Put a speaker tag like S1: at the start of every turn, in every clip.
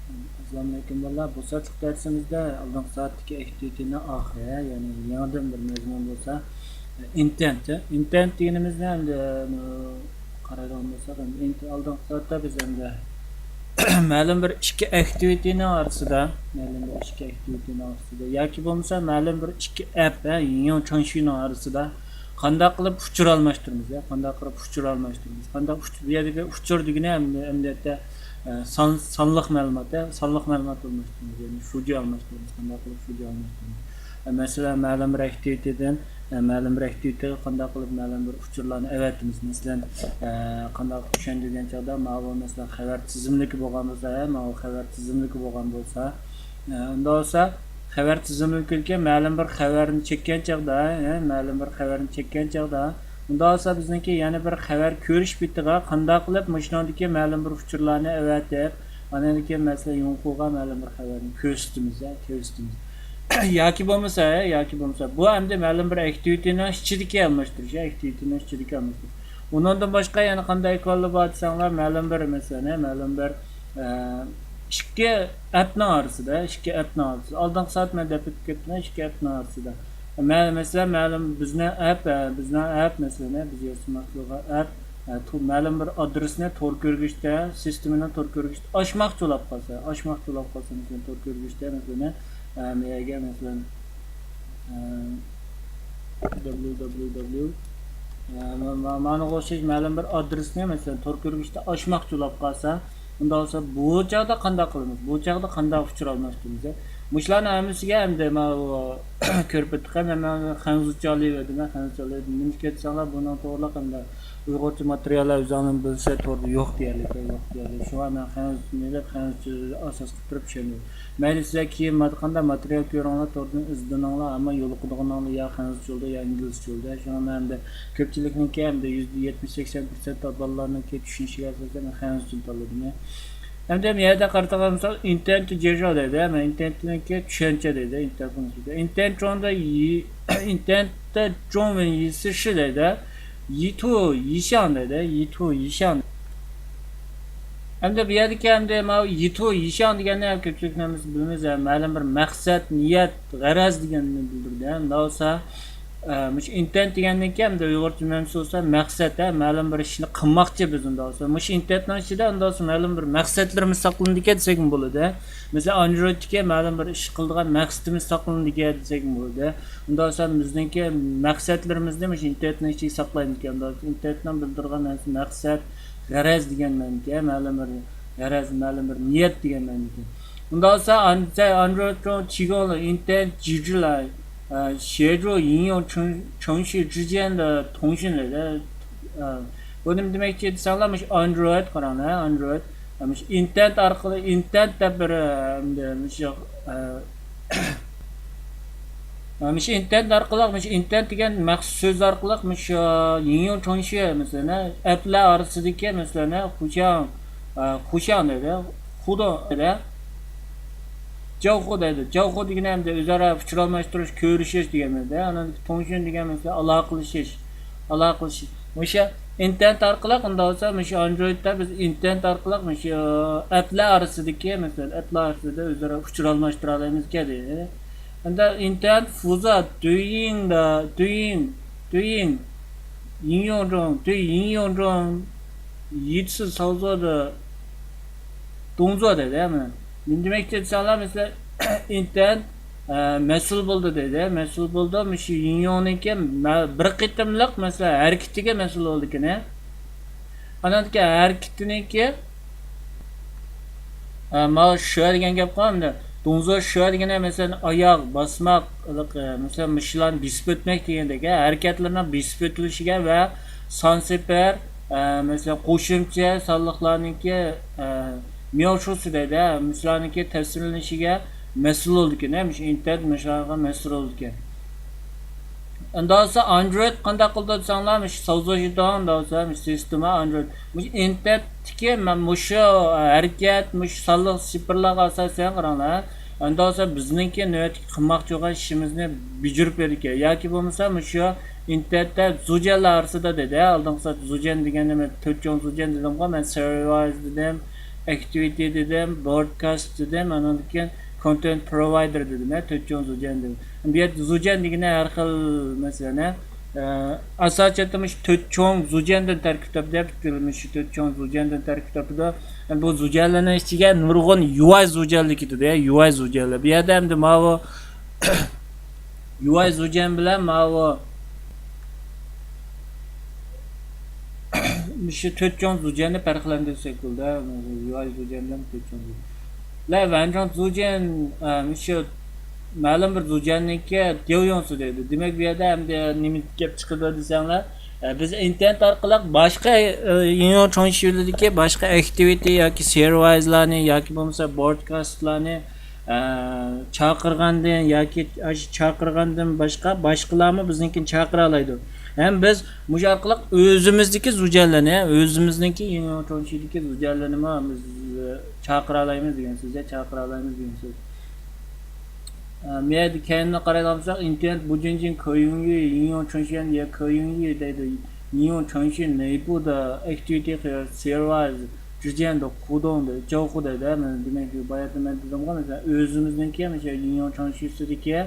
S1: Assalamualaikum bolalar. Bu soatlik darsimizda oldingi soatdagi activity'ni oxiri, ya'ni yangidan bir mazmun bo'lsa, intent deganimizni endi qaragan bo'lsak, endi oldingi soatda biz endi ma'lum bir ikki activity'ni orasida, yoki bo'lmasa ma'lum bir ikki app, yangi chanshini orasida qanday qilib uchur almashtiramiz, qanday qilib uchur almashtiramiz. Qanday bu yerga uchur degani hamda sonliq ma'lumot, sonliq ma'lumot almashtiramiz, ya'ni video almashtiramiz, qanday qilib video almashtiramiz. Masalan, ma'lum bir activity'dan ma'lum bir activity'ga qanday qilib ma'lum bir uchurlarni avatimiz. Masalan, qanday qilib degan chog'da ma'lum masalan xabar tizimligi bo'lgan bo'lsa, xabar tizimligi bo'lgan bo'lsa, unda bo'lsa xabar tizimligiga ma'lum bir xabarni chekkan chog'da, unda olsa bizniki yana bir xabar ko'rish bitiga qanday qilib mushnodagi ma'lum bir uchurlarni avatib, anadagi masalan yunqo'ga ma'lum bir xabarni ko'rsatamiz. yoki bo'lmasa bu hamda ma'lum bir activity'ni ichidagi almashtirish, undan boshqa yana qanday qilib bo'lsanglar ma'lum bir masalan ma'lum bir ikki appning orasida, oldingi soat men deb ketdim, ikki appning orasida. Mesela ma'lum bizni app masalan biz yozmoqchiga app ma'lum bir adresni tor ko'rgishda, sistemini tor ko'rgishda ochmoqchi bo'lib qolsa, masalan tor ko'rgishda masalan mega masalan www mana o'sha ma'lum bir adresni masalan tor ko'rgishda ochmoqchi bo'lib qolsa, unda olsa bu chog'da qanday qilamiz? Bu chog'da qanday uchur almashtiramiz? Mushlarni hammasiga hamda ko'rib o'tdik, mana xanzurchalik va nima ketsanlar buni to'g'ri hamda uyg'urcha materiallar o'zini bilsa to'g'ri yo'q deyarli. Shu an xanzurcha asos qilib turib tushundim. Mayli sizlar keyin qanday material ko'ringlar, to'g'ri izlaninglar, ammo yo'l qidig'ininglar ya xanzurcha yo'lda, ya ingliz yo'lda. Shu hamda ko'pchilikniki hamda 70-80% bolalarniki tushunishiga asosan xanzurcha tanladim. Hamda bu yerda qaratagan misol intent jejo deydi, men intentniki tushuncha deydi, intent cho'nda intentda cho'ng va yisi shi deydi, yitu yishan deydi, hamda bu yerdagi hamda yitu yishan deganni ham ko'pchiliklarimiz bilamiz, ma'lum bir maqsad, niyat, g'araz deganni bildirdi. Unda bo'lsa mush intent degandan keyin hamda uyg'urcha ma'nosi bo'lsa maqsad, ma'lum bir ishni qilmoqchi biz unda bo'lsa. Mush intentning ichida unda bo'lsa ma'lum bir maqsadlarimiz saqlanadigan desak bo'ladi. Masalan, Androidga ma'lum bir ish qiladigan maqsadimiz saqlanadigan desak bo'ladi. Unda bo'lsa bizningki maqsadlarimizni mush intentning ichiga saqlaymiz ekan. Intentning bildirgan maqsad, g'araz degan ma'noga, ma'lum bir g'araz, ma'lum bir niyat degan ma'noga. Unda bo'lsa Androidga chigon intent jijilay 协助应用程序之间的通讯类的buning demakki desanlar Android qaranglar, Android intent orqali intent deb bir intent orqali intent degan maxsus so'z orqali应用程序masalan applar orasidagi masalan xushang dedi, xudo dedi. Javxo deydi. Javxo degan hamda o'zaro fikr almashtirish, ko'rishish deganlarda, ana to'nshin degan mesela aloqalashish. O'sha intent orqali unda bo'lsa, o'sha Androidda biz intent orqali o'sha applar orasidagi mesela applar orasida o'zaro fikr almashtira olamiz deydi. Unda intent 负责对应用中一次操作的动作deydi. Demek ki insanlar mesela intent mesul buldu dedi. Mesul buldu şu yinyoniki bir qitimliq mesela hareketiga mesul oldu ki ne? Anadaki hareketiniki mal şu degan gap qo'yamda. Donzo şu degan mesela oyoq basmoq, mesela mishlarni bisib o'tmak degandagi harakatlarni bisib o'tilishiga va sonseper mesela qo'shimcha sonliqlarniki Miyavşosu dedi, Müslüman'ınki tefsirlenişiga mesul oldu ki, neymiş? İnternet Müslüman'a mesul oldu ki. Ondan sonra Android qanday qildi desanlar, savzojidan da olsa, sistema Android. İnternetki men mushu harakat, mush sonliq siferlarga asosan qaranglar. Ondan sonra bizningki navbatga qilmoqchi bo'lgan ishimizni bijirib berdik. Yoki bo'lmasa mushu internetda zujanlar orasida dedi. Oldingi soat zujan deganni men 4 zujan dedim-ku, men service dedim. activity dedim, broadcast dedim, andan keyin content provider dedim. To'rtjon zujan dedim. Bu yerda zujan degani har xil masalan asosan to'rtjon zujandan tarkib topdi. Shu to'rtjon zujandan tarkib topdi. Bu zujanlarning ichiga nurg'un UI zujanlik edi, UI zujanlar. Bu yerda ham mana UI zujan bilan mana shu to'rtjon zujanni farqlantirsak bo'ldi. UI zujan bilan to'rtjon zujan. La vanjon zujan shu ma'lum bir zujanniki devyonsu dedi. Demak bu yerda ham nima gap chiqadi desanglar, biz internet orqali boshqa yo'nalishlardagi boshqa activity yoki servicelarni yoki bo'lmasa broadcastlarni chaqirgandan yoki chaqirgandan boshqalarni biznikini chaqira oladi. Hem biz bu orqali o'zimizniki zujanlarni, o'zimizniki yo'nalishdagi zujanlarni biz chaqira olamiz degan so'z, chaqira olamiz degan so'z. Men kendine qaraylamsak internet bu jinjin koyungi inyon chonshan ya koyungi deydi. Inyon chonshin neibu da activity和 service 之间的互动的交互的咱们demek ki bayatda men dedim ki mesela özümüzdeki mesela inyon chonshisidagi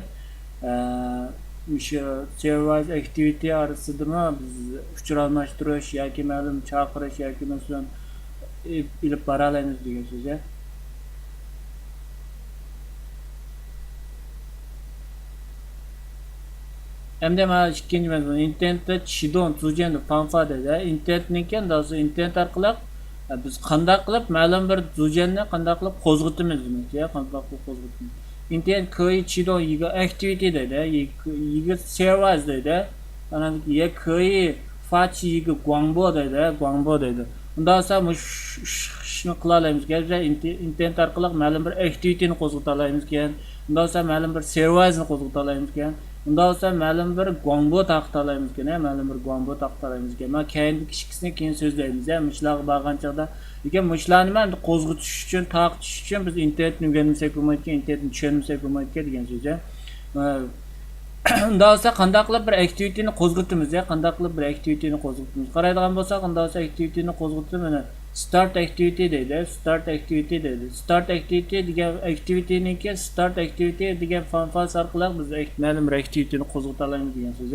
S1: o'sha service activity arasida biz fikr almashtirish yoki ma'lum chaqirish yoki masalan ilib bora olamiz degan so'z. Hem de mana ikkinchi mazmun internetda chidon zujan fanfa dedi. Internetniki do'stlar internet orqali biz qanday qilib ma'lum bir zujanni qanday qilib qo'zg'atamiz demak, qanday qilib qo'zg'atamiz. Internet köy chidon yiga activity dedi, yiga service dedi. Ana ye köy fachi yiga guangbo dedi. Unda esa shuni qila olamiz. Internet orqali ma'lum bir activityni qo'zg'ata olamiz ekan. Unda esa ma'lum bir serviceni qo'zg'ata olamiz ekan. Unda olsa ma'lum bir guangbo taqtalaymiz ekan, ma'lum bir guangbo taqtalaymiz ekan. Men keyingi kishikisini keyin so'zlaymiz. Mushlar borgan chaqda, lekin mushlarni men qo'zg'atish uchun, taqtish uchun biz internetni o'rganmasak bo'lmaydi, internetni tushunmasak bo'lmaydi degan so'z. Unda olsa qanday qilib bir activityni qo'zg'atamiz, qanday qilib bir activityni qo'zg'atamiz. Qaraydigan bo'lsak, unda olsa activityni qo'zg'atib mana start activity deydi. Start activity degan activityniki start activity degan fanfas orqali biz ma'lum bir activityni qo'zg'ata olamiz degan so'z.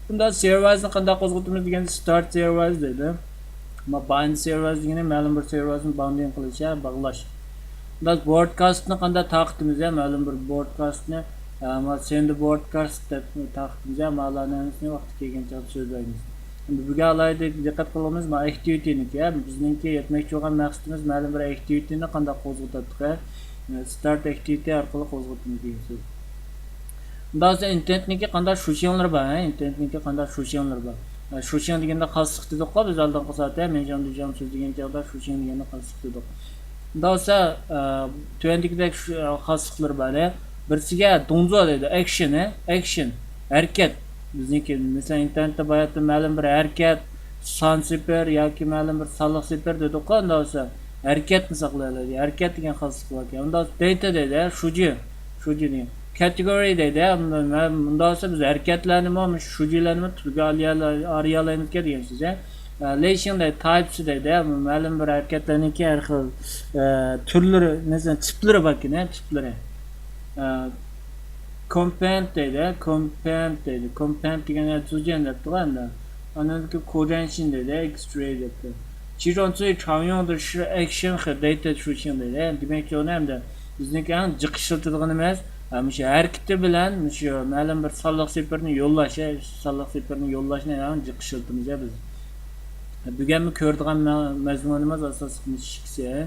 S1: Bunda serviceni qanday qo'zg'atamiz degan start service deydi. Ama bind service degani ma'lum bir serviceni bounding qilish, bog'lash. Bunda broadcastni qanday taqtimiz, ma'lum bir broadcastni ama send broadcast deb taqtimiz, ma'lumotlarni vaqti kelgancha so'zlaymiz. Buga alayda diqqat qilamiz, ma activityniki, bizningki yetmoqchi bo'lgan maqsadimiz ma'lum bir activityni qanday qo'zg'atdik, start activity orqali qo'zg'atamiz degan so'z. Unda esa internetniki qanday funksiyonlar bor, internetniki qanday funksiyonlar bor. Funksiyon deganda xasslik dedik-ku, biz oldin qilsak, men jam so'z degan joyda funksiyon deganda xasslik dedik. Unda esa tuvandikdek xassliklar bor. Birisiga donzo deydi, action, harakat. Bizniki mesela internetda bayatda ma'lum bir harakat, son seper yoki ma'lum bir soliq seper dedik-ku, unda esa harakatni saqlaydi. Harakat degan xasslik bor ekan. Unda data deydi, shuji degan. Category deydi. Unda esa biz harakatlarni mana shujilarni turga olamiz degan so'z. Relation deydi, types deydi. Ma'lum bir harakatlarniki har xil turlari, masalan, tiplari bor ekan, tiplari. Compound deydi. Compound degani zujan deb turganda. Anadaki conjunction deydi, extray debdi. 其中最常用的是 action 和 data 属性deydi. Demakki uni hamda bizniki ham jiqishtirganimiz shu harakati bilan shu ma'lum bir soliq separni yo'llashni ham jiqishtiramiz biz. Bugungi ko'radigan mazmunimiz asosiy ikkisi.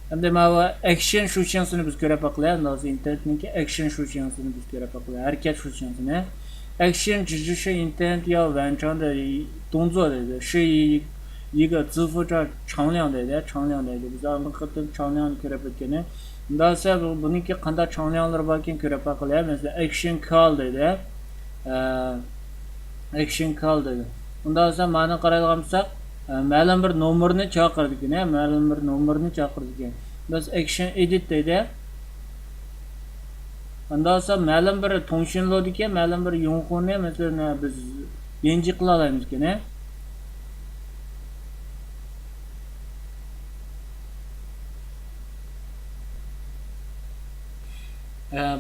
S1: Hem de mana action funksiyasini biz ko'rib baqlaymiz. Hozir internetniki action funksiyasini biz ko'rib baqlaymiz. Harakat funksiyasini. Action 只是 internet 要完成的动作的，是一个支付着常量的，biz oldin qilib changlangni ko'rib o'tgan. Unda esa buniki qanday changlanglar bor ekan ko'rib baqlaymiz. Mesela action call deydi. Action call deydi. Unda esa ma'ni qaraydigan bo'lsak, ma'lum bir nomerni chaqirdik, Biz action edit deydi. Ondan sonra ma'lum bir to'nshinlodiki, ma'lum bir yong'ini masalan biz yangi qila olamiz ekan.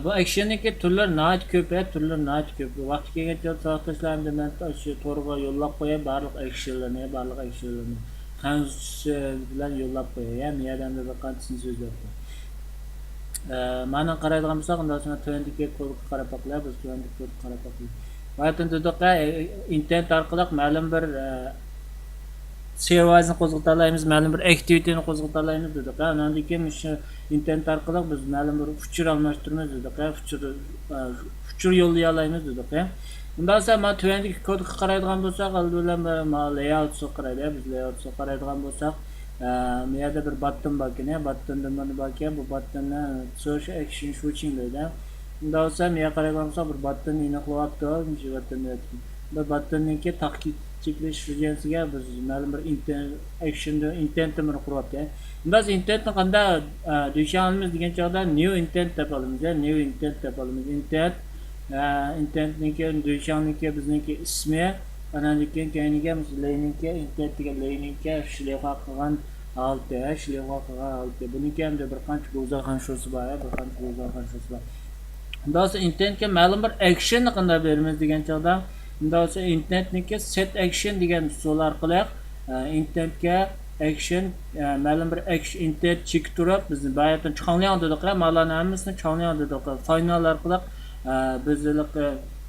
S1: Bu actionniki turlar nihoyat ko'p, turlar nihoyat ko'p. Vaqti kelgancha soatlarni men shu to'rga yo'llab qo'yay, barliq actionlarni qancha bilan yo'llab qo'yay. Men yerdan bir qancha so'zlar bor. Mana qaraydigan bo'lsak, undan so'ng tendiki kodga qarab baqlaymiz, biz tendiki kodga qarab baqlaymiz. Vaqtin dedik, internet orqali ma'lum bir servisini qo'zg'ata ma'lum bir activityni qo'zg'ata olamiz dedik. Undan keyin shu internet orqali biz ma'lum bir futur almashtiramiz dedik. Futur yo'llay olamiz dedik. Undan so'ng men tendiki kodga qaraydigan bo'lsak, albatta layout qaraydi. Biz layout qaraydigan bo'lsak, bu yerda bir button bor ekan, buttonda mana bor ekan, bu buttonni search action switching deydi. Undan so'ng men qaraydigan bo'lsak, bir buttonni aniqlayapti, shu buttonni. Bu buttonniki taqib cheklash rejansiga biz ma'lum bir intentni quryapti. Biz intentni qanday deyishamiz degan chog'da new intent deb olamiz. New intent deb olamiz. Intentniki deyishamniki bizniki ismi, andan keyiniga layninki intentga layninki shliqa qilgan holda. Buniki ham bir qancha go'zal xonshasi bor, bor. Undan so'ng intentga ma'lum bir action qanday beramiz degan chog'da undan so'ng intentniki set action degan usul orqali intentga action ma'lum bir action intent chek turib bizni bayatdan chiqanlayan dedik, mallarni hammasini chiqanlayan dedik. Final orqali bizlik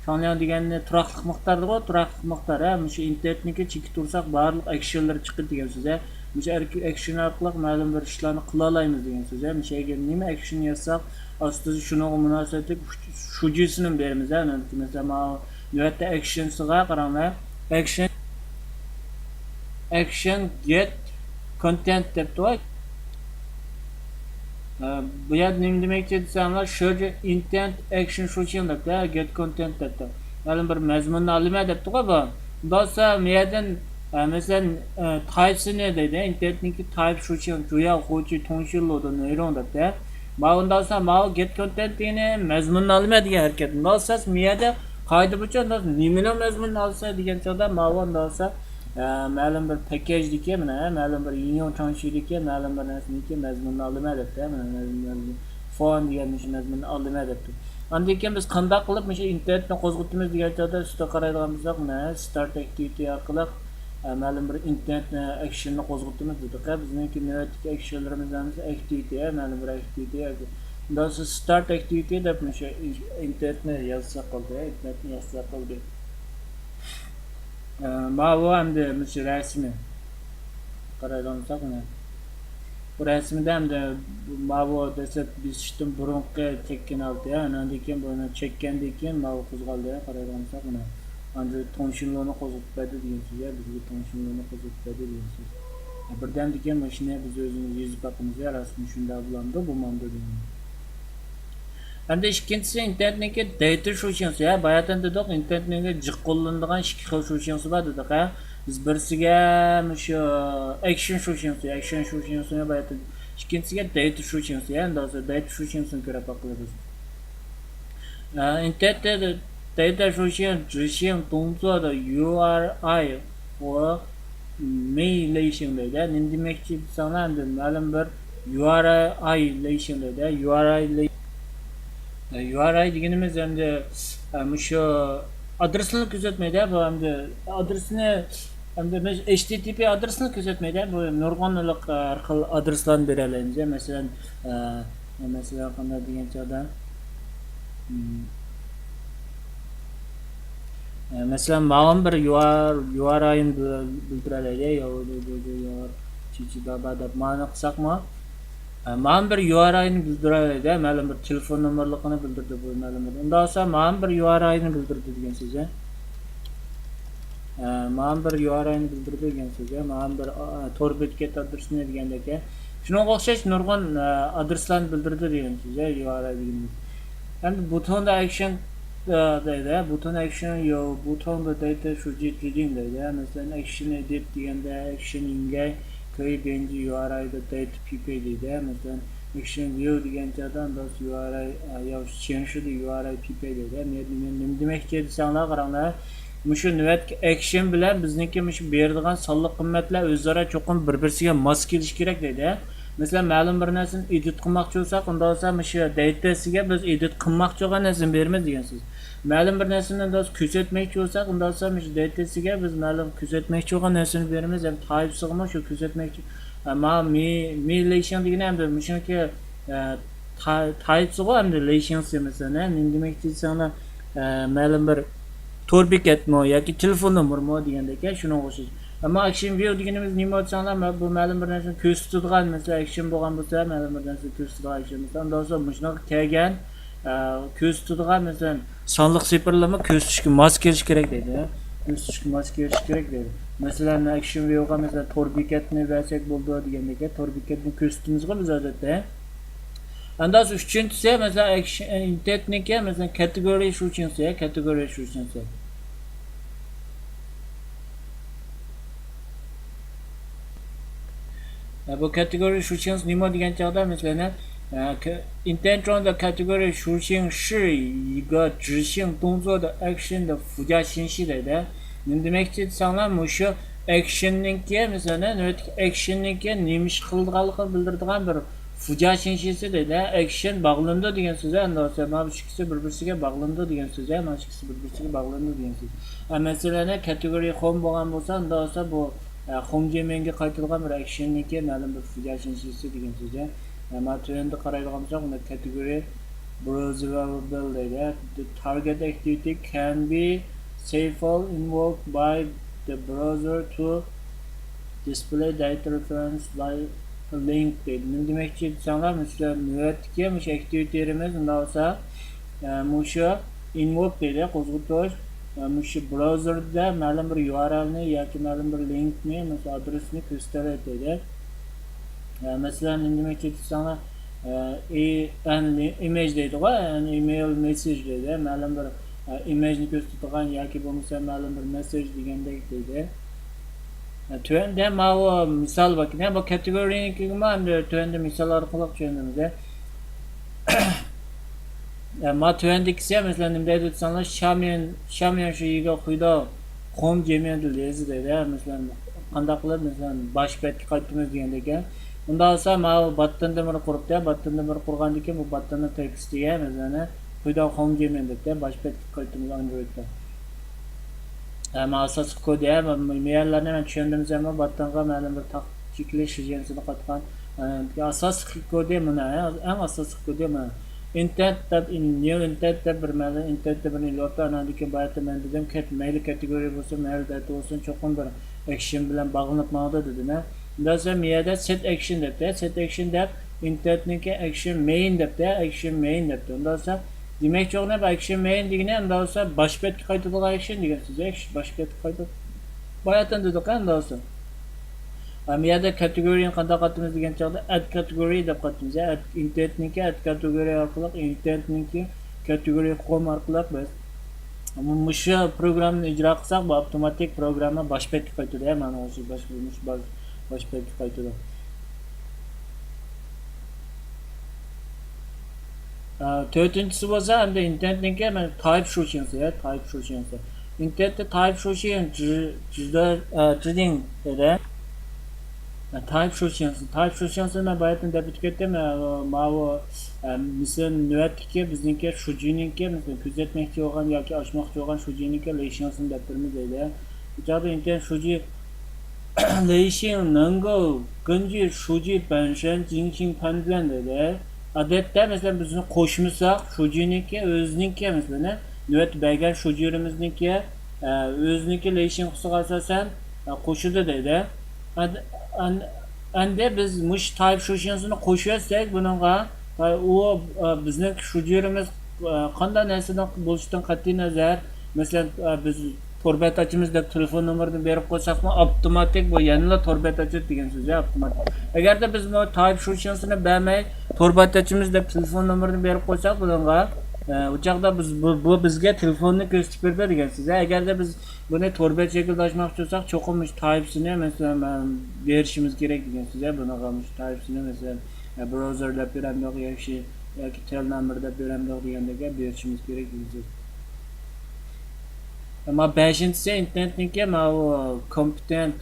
S1: chiqanlayan deganni turaqliq miqdordir, turaqliq miqdor. Shu intentniki chek tursak barliq actionlar chiqadi degan so'z. Shu action orqali ma'lum bir ishlarni qila olamiz degan so'z. Mishaga nima action yasak, aslida shunga munosabatli shujisini beramiz. Mesela növbətdə action'sığa qaranglar. Action get content debdi. Bu yerda nima demoqchi desanlar, şöyle intent action switching debdi, get content debdi. Ma'lum bir mazmunni olma debdi bu. Bundan so'ng bu yerdan masalan typesini deydi, intentniki type switching jo'ya qo'ychi to'nshinlodi neyron debdi. Bundan so'ng get content degani mazmunni olma degan harakat. Bundan so'ng bu yerda qayda bo'yicha nimalar mazmunni olsa degan chog'da ma'lum bo'lsa ma'lum bir package mana ma'lum bir union to'nshidiki ma'lum bir narsaniki mazmunni olma debdi. Mana font degan mazmunni olma debdi. Undan keyin biz qanday qilib o'sha internetni qo'zg'atamiz degan chog'da usta qaraydigan bo'lsak, mana start activity orqali ma'lum bir internetni actionni qo'zg'atamiz dedik. Bizniki navbatdagi actionlarimiz activity, ma'lum bir activity. Undan so'ng start activity deb o'sha internetni yozsa qoldi. Bu hamda o'sha rasmi qaraydigan bo'lsak, bu rasmda hamda bu desa biz ishdan burunqi chekkan oldi. Undan keyin buni chekkandan keyin bu qo'zg'aldi. Qaraydigan bo'lsak, mana endi to'nshinlarni qo'zg'atadi degan so'z, bizga to'nshinlarni qo'zg'atadi degan so'z. Birdan keyin mashina biz o'zimiz yozib boqamiz, rasmi shunday bo'ladi, bu manda degan. Endi ikkinchisi internetniki data switching. Bayatdan dedik, internetniki jiq qo'llanadigan ikki xil switching bor dedik. Biz birisiga shu action switching bayatdan ikkinchisiga data switching. Endi hozir data switchingni ko'rib boqamiz. Internetda data switching 执行动作的 URI 和 mail 类型的，您demakchi desanlar ma'lum bir URI 类型的URI deganimiz endi shu adresini ko'rsatmaydi, bu endi adresini endi HTTP adresini ko'rsatmaydi, bu nurg'onlik orqali adreslarni bera olamiz. Masalan qanday degan chog'da masalan ma'lum bir URI'ni bildiradi, deb ma'no qilsakmi, ma'lum bir URI'ni bildiradi, ma'lum bir telefon nomerligini bildirdi bu ma'lum. Undan so'ng ma'lum bir URI'ni bildirdi degan so'z. Ma'lum bir URI'ni bildirdi degan so'z. Ma'lum bir tor bekat adresini degandek. Shunga o'xshash nurg'on adreslarni bildirdi degan so'z, URI deganimiz. Endi butonda action deydi, buton action yo butonda data switching deydi. Masalan action edit deganda action ingay ko'yganji URI'da data pp deydi. Masalan action view degan joydan biz URI yo change URI pp dedi. Nima demoqchi desanglar qaranglar. Mushu navbatki action bilan bizniki mushu beradigan sonliq qimmatlar o'zaro cho'qim bir-birsiga mos kelish kerak dedi. Masalan, ma'lum bir narsani edit qilmoqchi bo'lsak, unda bo'lsa mushu datasiga biz edit qilmoqchi bo'lgan narsani beramiz degan so'z. Ma'lum bir narsani biz ko'rsatmoqchi bo'lsak, unda bo'lsa mushu datasiga biz ma'lum ko'rsatmoqchi bo'lgan narsani beramiz. Ham typesiga shu ko'rsatmoqchi ama mi relation degan ham shuniki typesiga ham relation masalan, nima demoqchi desanglar, ma'lum bir tor bekatmi yoki telefon nomermi degandek shunga o'xshash. Ammo action view deganimiz nima desanglar, bu ma'lum bir narsani ko'rsatadigan, masalan action bo'lgan bo'lsa, ma'lum bir narsani ko'rsatadigan action bo'lsa, unda bo'lsa shunaqa kelgan ko'rsatadigan masalan sonliq separlarni ko'rsatishga mos kelish kerak deydi. Ko'rsatishga mos kelish kerak deydi. Masalan, action viewga masalan tor bekatni bersak bo'ldi degandek, tor bekatni ko'rsatamizga biz odatda. Andas uchinchisi masalan action internetniki masalan category shu uchinchisi, category shu uchinchisi. Bu category shooting nima degan chog'da masalan intent on the category shooting 是一个执行动作的 action 的附加信息来的。Nima demoqchi desanglar, mushu actionninki masalan actionninki nima ish qilganligini bildiradigan bir fuja sinshisi deydi. Action bog'landi degan so'z, endi mana shu ikkisi bir-biriga bog'landi degan so'z, mana shu ikkisi bir-biriga bog'landi degan so'z. Masalan, category home bo'lgan bo'lsa, unda bo'lsa bu home domainga qaytarilgan bir actionniki ma'lum bir fuja sinshisi degan so'z. Mana endi qaraydigan bo'lsak, unda category browserable deydi. The target activity can be safely invoked by the browser to display data reference by a link deydi. Nima demoqchi desanglar, masalan, navbatdagi mush aktivitetimiz unda bo'lsa, mushu invoke deydi, qo'zg'atish, mushu browserda ma'lum bir URLni yoki ma'lum bir linkni, masalan, adresni ko'rsatadi deydi. Masalan, nima demoqchi desanglar, image deydi-ku, email message deydi, ma'lum bir imajni ko'rsatadigan yoki bo'lmasa ma'lum bir message degandek deydi. Tuanda mana misol bor. Bu kategoriniki mana tuanda misol orqali tushunamiz. Ma tuandikisi masalan nima deydi desanglar, Xiamen shu yerga quyida home domainni lezi deydi. Masalan, qanday qilib masalan bosh betga qaytamiz degandek. Unda bo'lsa mana buttonda bir quribdi, buttonda bir qurgandan keyin bu buttonning tekstiga masalan quyida home domain deb bosh betga qaytamiz Androidda. Asosiy kodi ham me'yorlarni men tushundim ama buttonga ma'lum bir cheklash rejimini qatgan asosiy kodi mana, eng asosiy kodi mana. Intent tab new intent tab bir ma'lum intent tab ni lota anadiki bayatda men dedim ket mail kategoriya bo'lsa, mail data bo'lsin, cho'qim bir action bilan bog'lanib mavda dedi-na. Unda miyada set action debdi. Set action deb intentniki action main debdi, action main debdi. Unda demek çoğuna action main degani unda bo'lsa bosh betga qaytadigan action degan so'z. Bosh betga qaytib bayatdan dedik unda bo'lsa. Miyada kategoriyani qanday qaytamiz degan chog'da add category deb qaytamiz. Intentniki add category orqali intentniki category home orqali biz mushu programni ijro qilsak, bu avtomatik programma bosh betga qaytadi. Mana o'sha bosh betga qaytadi. To'rtinchisi bo'lsa endi intentniki type shootingsi, type shootingsi. Intentda type shooting juda jiddiy edi. Type shootingsi men bayatdan deb ketdim. Mana misol navbatdagi bizniki shootingki masalan kuzatmoqchi bo'lgan yoki ochmoqchi bo'lgan shootingki relationsini deb turibmiz deydi. Bu joyda intent shooting relation 能够根据数据本身进行判断deydi. Odatda masalan bizni qo'shmasak, shujiniki o'ziniki masalan, navbat bergan shujirimizniki o'ziniki relation qilsa asosan qo'shildi deydi. Endi biz mush type shujini qo'shsak, buningga u bizning shujirimiz qanday narsadan bo'lishidan qat'iy nazar, masalan biz torbet açımız deb telefon numarını berib qo'ysakmi, avtomatik bu yanıla torbet açır degan so'z, avtomatik. Agar da biz bu type shootingsini bermay torbet açımız deb telefon numarını berib qo'ysak, bunga u chaqda biz bu bizga telefonni ko'rsatib berdi degan so'z. Agar da biz buni torbet shaklda ochmoqchi bo'lsak, cho'qim typesini masalan berishimiz kerak degan so'z. Bunga typesini masalan browser deb beramdiq yoki tel number deb beramdiq degandagi berishimiz kerak yuzer. Ama 5-incisi internetniki bu competent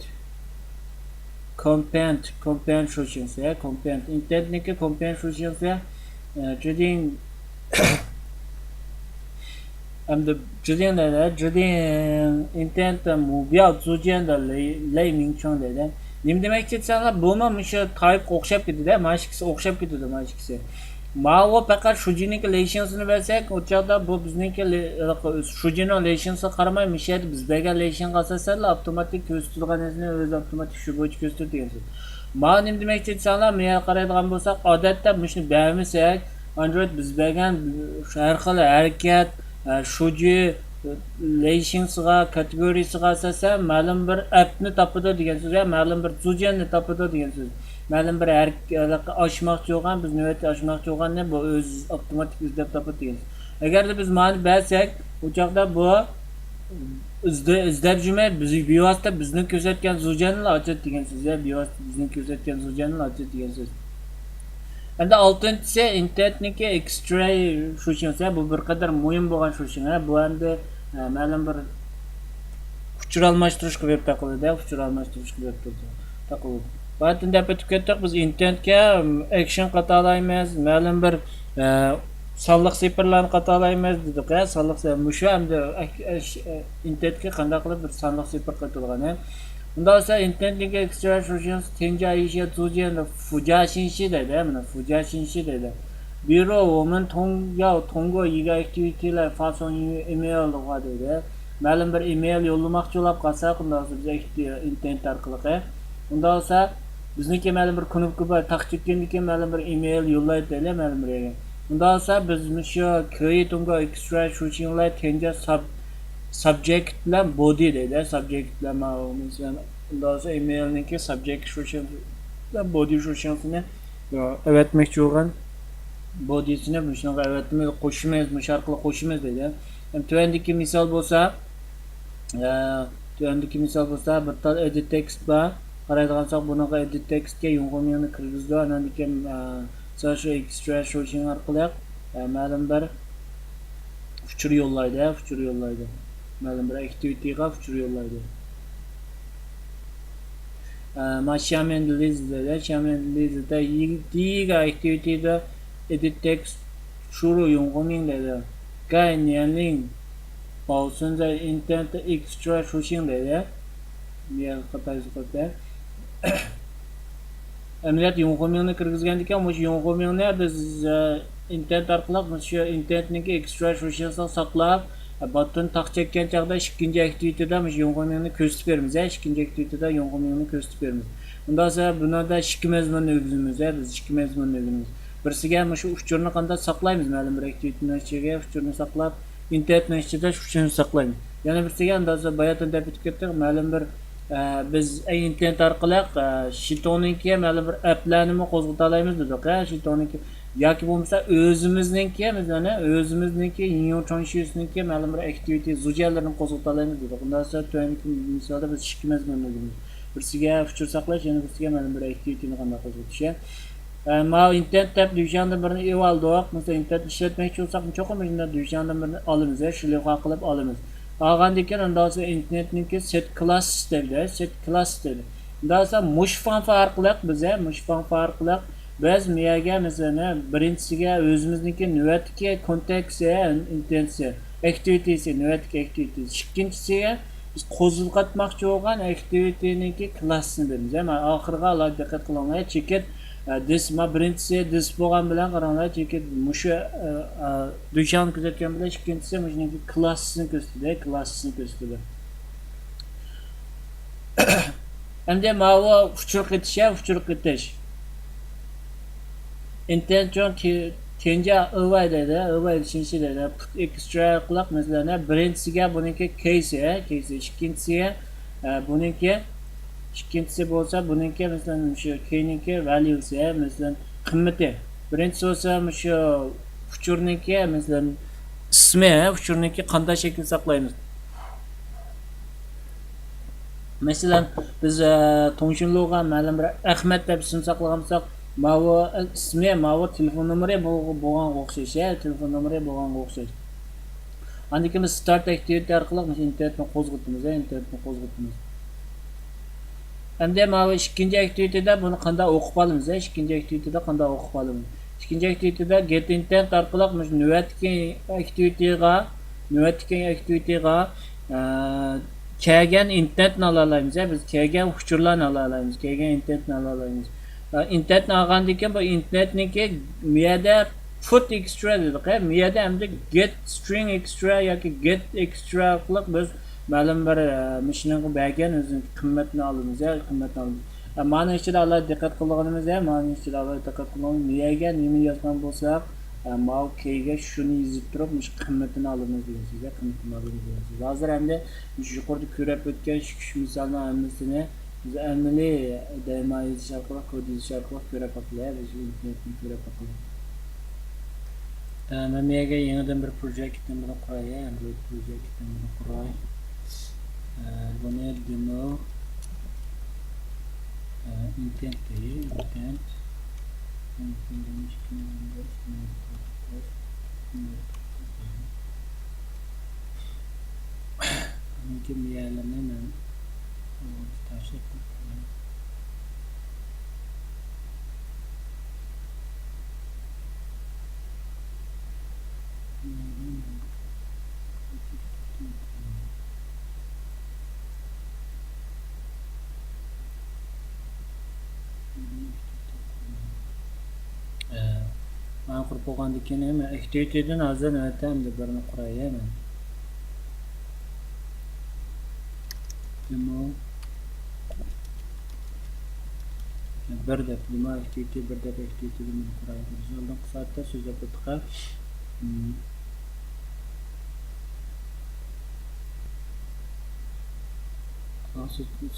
S1: solutions competent internetniki competent solutions trading的指定internet目标之间的类名称的。Nima demak ketsanlar bo'lmam o'sha type o'xshab ketadi, mana shu ikkisi o'xshab ketadi, mana shu ikkisi. Ma'vo faqat shujiniki lationsini bersak, o'chada bu bizniki shujino lationsi qaramay mishadi bizdagi lation qasasalar avtomatik ko'rsatilganini o'zi avtomatik shu bo'yicha ko'rsatadi degansiz. Mana nima demak ketsanlar, men qaraydigan bo'lsak, odatda shuni bermasak, Android biz bergan har xil harakat shuji lationsiga kategoriyasiga asosan ma'lum bir appni topadi degan so'z, ma'lum bir zujanni topadi degan so'z. Ma'lum bir ochmoqchi bo'lgan, biz navbatda ochmoqchi bo'lganni bu o'z avtomatik izlab topadi degan so'z. Agarda biz ma'ni bersak, u chaqda bu izlab yurmay bevosita bizni ko'rsatgan zujanni ochadi degan so'z, bevosita bizni ko'rsatgan zujanni ochadi degan so'z. Endi 6-si internetniki extray solutions bu bir qadar muhim bo'lgan solution. Bu endi ma'lum bir uçur almashtirish qilib taqiladi, uçur almashtirish qilib taqiladi. Ba'zida o'tib ketdik, biz internetga action qatalaymiz, ma'lum bir sonliq siferlarni qatalaymiz dedik, sonliq mushu endi internetga qanday qilib bir sonliq sifer qatalgan. Bundan sonra internetdeki extra solutions tenca işe tutuyan da fuca şinşi dedi, fuca şinşi dedi. Biro 我们要通过一个 activity 来发送 email 的话dedi. Ma'lum bir email yollamoqchi bo'lib qolsak, undan sonra biz internet orqali. Undan sonra bizniki ma'lum bir knopka bor, taqchikkeniki ma'lum bir email yollaydi dedi, ma'lum bir. Undan sonra biz shu create extra solutionlar tenca subject bilan body dedi. Subject bilan mesela undan sonra email'ninki subject solution bilan body solution'ini evetmekçi bo'lgan body'sini shunaqa evetmay qo'shimiz, mush orqali qo'shimiz dedi. Tuvandagi misol bo'lsa, bir tal edit text bor. Qaraydigan bo'lsak, bunaqa edit textga yong'imni kirgizdi, andan keyin shu extra solution orqali ma'lum bir future yollaydi. Ma'lum bir activity'ga future yollaydi. Shaman list'da yiga activity'da edit text shuru yong'iming dedi. Gay nianling bo'lsinda internet extra solution dedi. Men qatayizda Amaliyot yong'imni kirgizgandan keyin o'sha yong'imni biz internet orqali shu internetniki extra solution'ni saqlab button taqchakkan chaqda ikkinchi aktivitetda yong'imni ko'rsatib beramiz, ikkinchi aktivitetda yong'imni ko'rsatib beramiz. Undan sonra bunada ikki mazmunni o'zimiz, biz ikki mazmunni o'zimiz. Birisiga shu uchurni qanday saqlaymiz, ma'lum bir aktivitetining ichiga uchurni saqlab, internetning ichida uchurni saqlaymiz. Yana birisiga undan sonra bayatdan deb o'tib ketdik, ma'lum bir biz internet orqali shitonninki ma'lum bir applarni qo'zg'ata olamiz dedik, shitonninki yoki bo'lmasa o'zimizniki Inyo ma'lum bir activity zujalarni qo'zg'ata olamiz dedik. Undan sonra tuanki misolda biz ikki mazmunni birisiga future saqlash, yana birisiga ma'lum bir activityni qanday qo'zg'atish. Ma internet tab divisiondan birini evaldoq, mesela internet ishlatmoqchi bo'lsak, cho'qim shunday divisiondan birini olamiz, shiliqa qilib olamiz. Olgandan keyin undan sonra internetniki set class dedi. Undan sonra mush function orqali biz miyaga mesela birinchisiga o'zimizniki navbatdagi kontekst intensiya activity'si navbatdagi activity, ikkinchisiga biz qo'zg'atmoqchi bo'lgan activity'niki klassini beramiz. Mana oxirgi alohida diqqat qilinglar, cheket birinchisi dis bo'lgan bilan qaranglar, cheket musha dushon kuzatgan bilan ikkinchisi mushniki klassini ko'rsatadi. Endi mana future qetish internet tenja avay dedi, shinshi dedi. Extra qilib masalan birinchisiga buniki case, ikkinchisiga ikkinchisi bo'lsa buniki masalan shu keyniki values, masalan qimmati. Birinchisi bo'lsa shu futureniki masalan ismi, futureniki qanday shakl saqlaymiz. Masalan biz to'ngshunluqqa ma'lum bir Ahmad deb ism saqlagansak, Mavi ismi, mavi telefon nomeri bo'lgan o'xshash, telefon nomeri bo'lgan o'xshash. Andiki biz start activity orqali internetni qo'zg'atamiz, internetni qo'zg'atamiz. Endi mana ikkinchi activityda buni qanday o'qib olamiz? Ikkinchi activityda qanday o'qib olamiz? Ikkinchi activityda get internet orqali mana navbatdagi activityga kelgan internetni ola olamiz. Biz kelgan uchurlarni ola olamiz, kelgan internetni ola olamiz. Internetni olgandan keyin bu internetniki miyada put extra dedik. Miyada hamda get string extra yoki get extra qilib biz ma'lum bir mishning bergan o'zining qimmatini olamiz, qimmatni olamiz. Ma'ni ichida alohida diqqat qilganimiz, ma'ni ichida alohida diqqat qilganimiz, niyaga nima yozgan bo'lsak, mal keyga shuni yozib turib, mush qimmatini olamiz degan so'z, qimmatini olamiz degan so'z. Hozir endi shu yuqorida ko'rib o'tgan shu misolni hammasini biz amaliy doimo yozish orqali, kod yozish orqali ko'rib oqlaymiz, biz internetni ko'rib oqlaymiz. Men menga yangidan bir proyektni buni qurayman, Android proyektini buni qurayman. Buni demo intent değil, intent mungkin diğerlerine hemen taşla kurtulayım. Ben qurib bo'lgandan keyin ham activitydan hozir navbatdan birini qurayman. Demo bir deb demo activity bir deb activity buni quraymiz. Oldin qisqartda so'zlab o'tdik.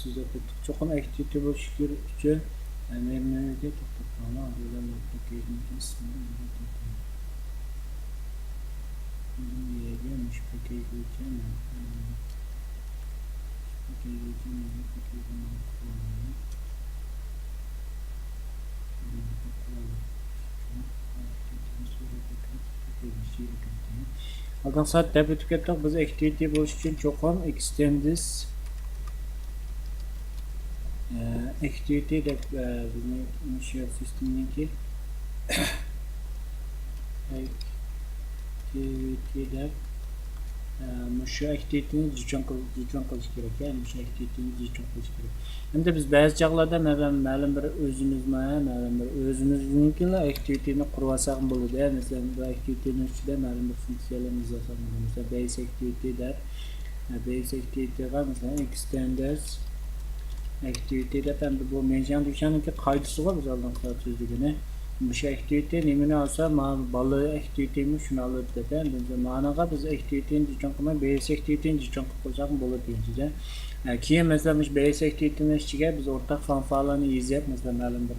S1: So'zlab o'tdik. Cho'qim activity bo'lishi uchun menga to'xtab qolma, ular application ismini yegan package uchun Aldan saat deb o'tib ketdik. Biz activity bo'lish uchun cho'qim extend this activity deb bizning initial systemniki activity deb shu activityni jichon qilish kerak, shu activityni jichon qilish kerak. Endi biz ba'zi chog'larda ma'lum bir o'zimiznikilar activityni qurib olsak bo'ladi. Masalan, bu activityning ichida ma'lum bir funksiyalarni izohlasak bo'ladi. Masalan, base activity deb base activityga masalan extenders activity deb endi bu menjan dushaniki qoidasi bor biz oldin so'zligini. Şu activity nimini olsa balı activity'mi şunu alıp dedi. Biz managa biz activity'ni jichon qilmay base activity'ni jichon qilib qo'ysak bo'ladi deysiz. Keyin mesela base activity'ning ichiga biz o'rtaq funksiyalarni yozib, mesela ma'lum bir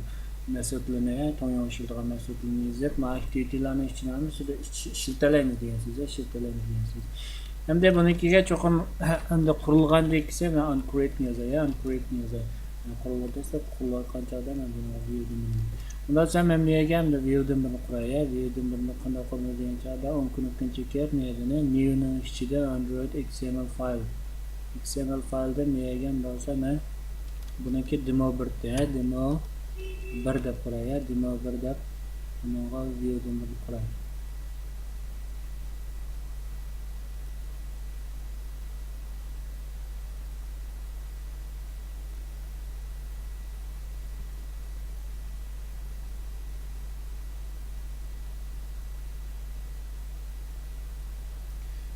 S1: metodlarni, to'yonishirgan metodlarni yozib, ma activity'larning ichini ham shiltalaymiz deysiz, Hamda bunikiga cho'qim endi qurilgandek kelsa men uncreate yozaman, qurilgan desa qurilgan joyda men buni view'dan Bundan sonra ben niyagam view'dan buni qurayman. View'dan buni qanday qilmaydi degan joyda 10 kunlikdan chekib, niyagini new'ning ichida Android XML file. XML fileda niyagam bo'lsa men buniki demo 1 demo 1 deb qurayman. Demo 1 deb bunga view'dan buni qurayman.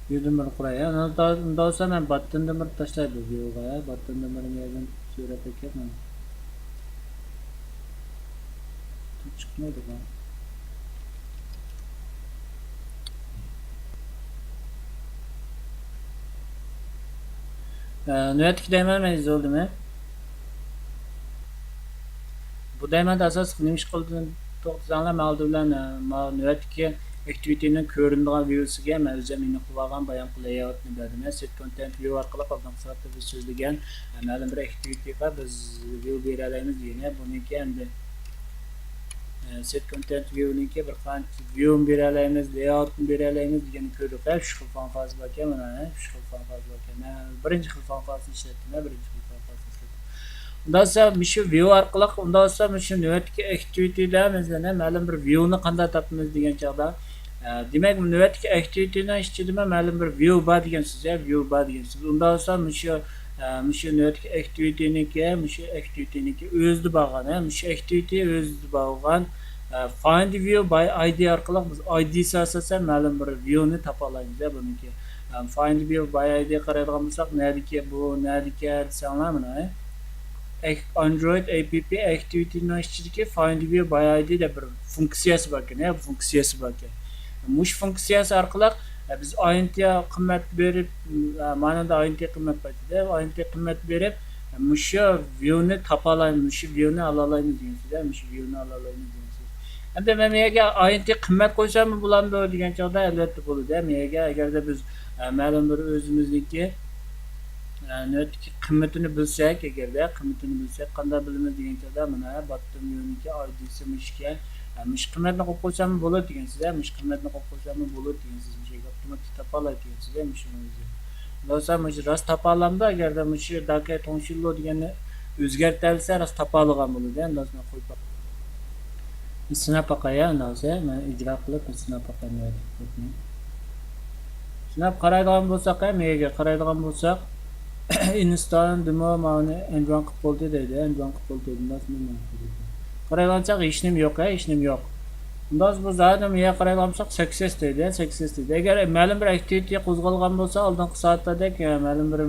S1: View'dan bir qurayman. Undan sonra men buttondan bir tashlaydi view'ga. Buttondan bir yerdan surat ekeman. Chiqmaydi bu. Niyatki deyman men izoldimi? Bu daymanda asos nima ish qildim? To'g'risanglar malda bilan niyatki activity'nin ko'rinadigan view'siga men o'zim meni qilgan bayon layoutni berdim. Set content view orqali qolgan soatda biz so'zlagan ma'lum bir activity'ga biz view bera olamiz degan. Buniki endi set content view'ninki bir qancha view beralamiz, layout beralamiz deganni ko'rdik. Shu xil fanfaz bor ekan, mana shu xil fanfaz bor ekan. Men birinchi xil fanfazni ishlatdim, birinchi xil fanfazni ishlatdim. Undan so'ng shu view orqali undan so'ng shu navbatdagi activity'da masalan ma'lum bir view'ni qanday topamiz degan chog'da demak navbatdagi activity'ni ichida ma'lum bir view bor degan so'z, view bor degan so'z. Undan so'ng shu navbatdagi activity'niki o'zida bo'lgan, shu activity o'zida bo'lgan find view by id orqali biz id asosan ma'lum bir view'ni topa olamiz buniki. Find view by id qaraydigan bo'lsak, nadiki desanglar mana Android app activity'ning ichidagi find view by id deb bir funksiyasi bor ekan, funksiyasi bor ekan. Mush funksiyasi orqali biz int qimmat berib, mana da int qimmat berdi. Int qimmat berib, mush view'ni topa olamiz, mush view'ni ola olamiz degan, mush view'ni ola olamiz degan. Endi men yerga int qimmat qo'ysam bo'ladimi degan chog'da albatta bo'ladi. Men yerga agarda biz ma'lum bir o'zimizniki nötki qimmatini bilsak, agarda qimmatini bilsak, qanday bilamiz degan chog'da mana bottom view'niki id'si mushga mush qimmatni qo'yib qo'ysam bo'ladi degan siz, mush qimmatni qo'yib qo'ysam bo'ladi degan siz, mush avtomatik topa oladi degan siz, mush o'zi. Bo'lsa mush rost topa olamda, agarda mush daka tonshillo deganni o'zgartirsa rost topa olgan bo'ladi. Endi o'zini qo'yib sinab boqaya, o'zi men ijro qilib sinab boqaman. Sinab qaraydigan bo'lsak, menga qaraydigan bo'lsak, Instagram demo mani enron qilib bo'ldi deydi, enron qilib bo'ldi deydi. Qaraygancha hech nim yo'q, hech nim yo'q. Undan bu zaten menga qaraygancha success deydi, success deydi. Agar ma'lum bir activity qo'zg'algan bo'lsa, oldingi soatdadek ma'lum bir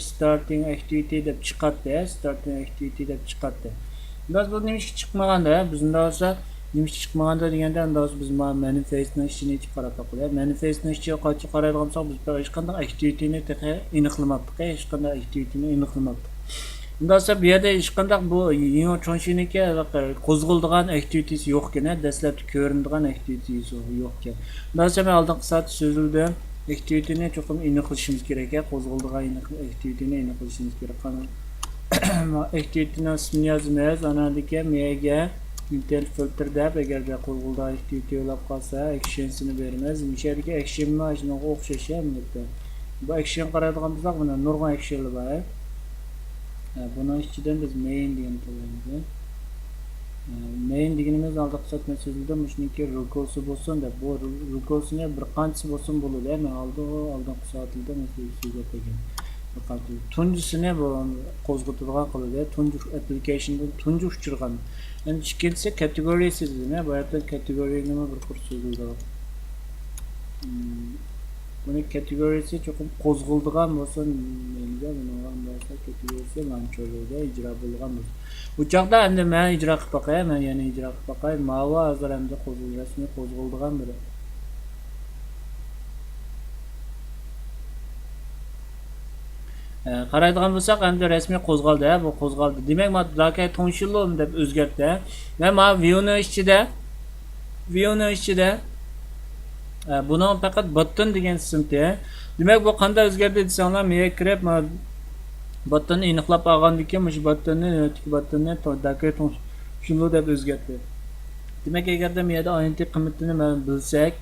S1: starting activity deb chiqadi, starting activity deb chiqadi. Undan bu nima chiqmaganda, bizda bo'lsa nima chiqmaganda deganda undan biz manifestni ishini ichib qarab qo'yamiz. Manifestni ichiga qochib qaraydigan bo'lsak, biz hech qanday activityni aniqlamabdik, hech qanday activityni aniqlamabdik. Undan so'ng bu yerda hech qanday bu yangi cho'nshiniki qo'zg'aldigan activities yo'q ekan, dastlabki ko'rinadigan activities yo'q ekan. Undan so'ng men oldingi soat so'zildim, activityni cho'qim aniqlashimiz kerak, qo'zg'aldigan activityni aniqlashimiz kerak. Activityni ismini yozamiz, anadagi mega Intel filter deb agarda qo'zg'aldigan activity yo'lab qolsa, actionsini beramiz. Mishadagi action shunga o'xshash hamda. Bu action qaraydigan bo'lsak, mana nurg'un actionlar bor. Bunun ichidan biz main degan qo'yamiz. Main deganimiz oldingi so'zda so'zildi, shuniki rukosi bo'lsin deb, bu rukosini bir qanchasi bo'lsin bo'ladi. Men oldingi soatda so'zlab qo'ygan. Tunjisini bu qo'zg'atadigan qiladi, tunji applicationdan tunji uchirgan. Endi ikkinchisi kategoriyasi dedim, bu yerda kategoriya nima bir kurs so'zildi. Buni kategoriyasi cho'qim qo'zg'aldigan bo'lsin, menga bundan boshqa kategoriyasi mancho'larda ijro bo'lgan bo'lsin. Bu chaqda endi men ijro qilib boqay, men yana ijro qilib boqay. Ma'vo hozir endi rasmiy qo'zg'aldigan biri. Qaraydigan bo'lsak, endi rasmiy qo'zg'aldi, bu qo'zg'aldi. Demak, men daka tonshilom deb o'zgartdi. Men ma view'ni ichida buni faqat button degan simda. Demak, bu qanday o'zgardi desanglar, menga kirib, men buttonni aniqlab olgandan keyin mush buttonni daka tonshillo deb o'zgartdi. Demak, agarda men yerda int qiymatini bilsak,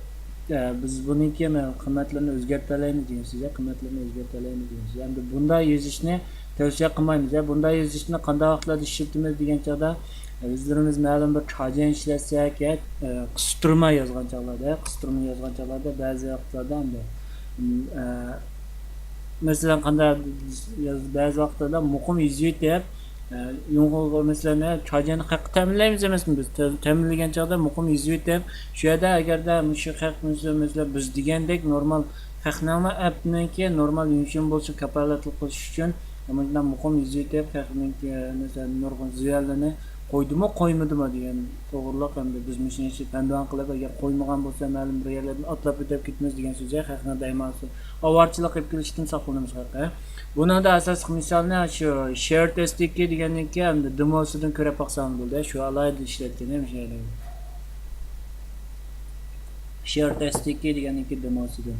S1: biz buniki qiymatlarni o'zgartiramiz degan so'z, qiymatlarni o'zgartiramiz degan so'z. Endi bunday yozishni tavsiya qilmaymiz. Bunday yozishni qanday vaqtlarda ishlatamiz degan chog'da bizlarimiz ma'lum bir chajen ishlatsak, qistirma yozgan chog'larda, ba'zi vaqtlarda endi masalan qanday ba'zi vaqtlarda muqim yozib yong'oq masalan chajani haqq ta'minlaymiz emasmi biz? Ta'minlagan chog'da muqim yozib shu yerda agarda shu haqq masalan biz degandek normal haqnoma appniki normal yumshin bo'lsa kapolatli qilish uchun bundan muqim yozib haqniki masalan nurg'un ziyarlarni qo'ydimi qo'ymadimi degan to'g'riliq hamda biz mishni tandan qilib agar qo'ymagan bo'lsa ma'lum bir yerlardan otlab o'tib ketmas degan so'z haqna daymasi avorchilik qilib kelishdan saqlanamiz haqqa. Buningda asosiy misolni shu share testiki deganniki hamda demosidan ko'rib boqsam bo'ldi. Shu alayda ishlatgan ham shaylar. Share testiki deganniki demosidan.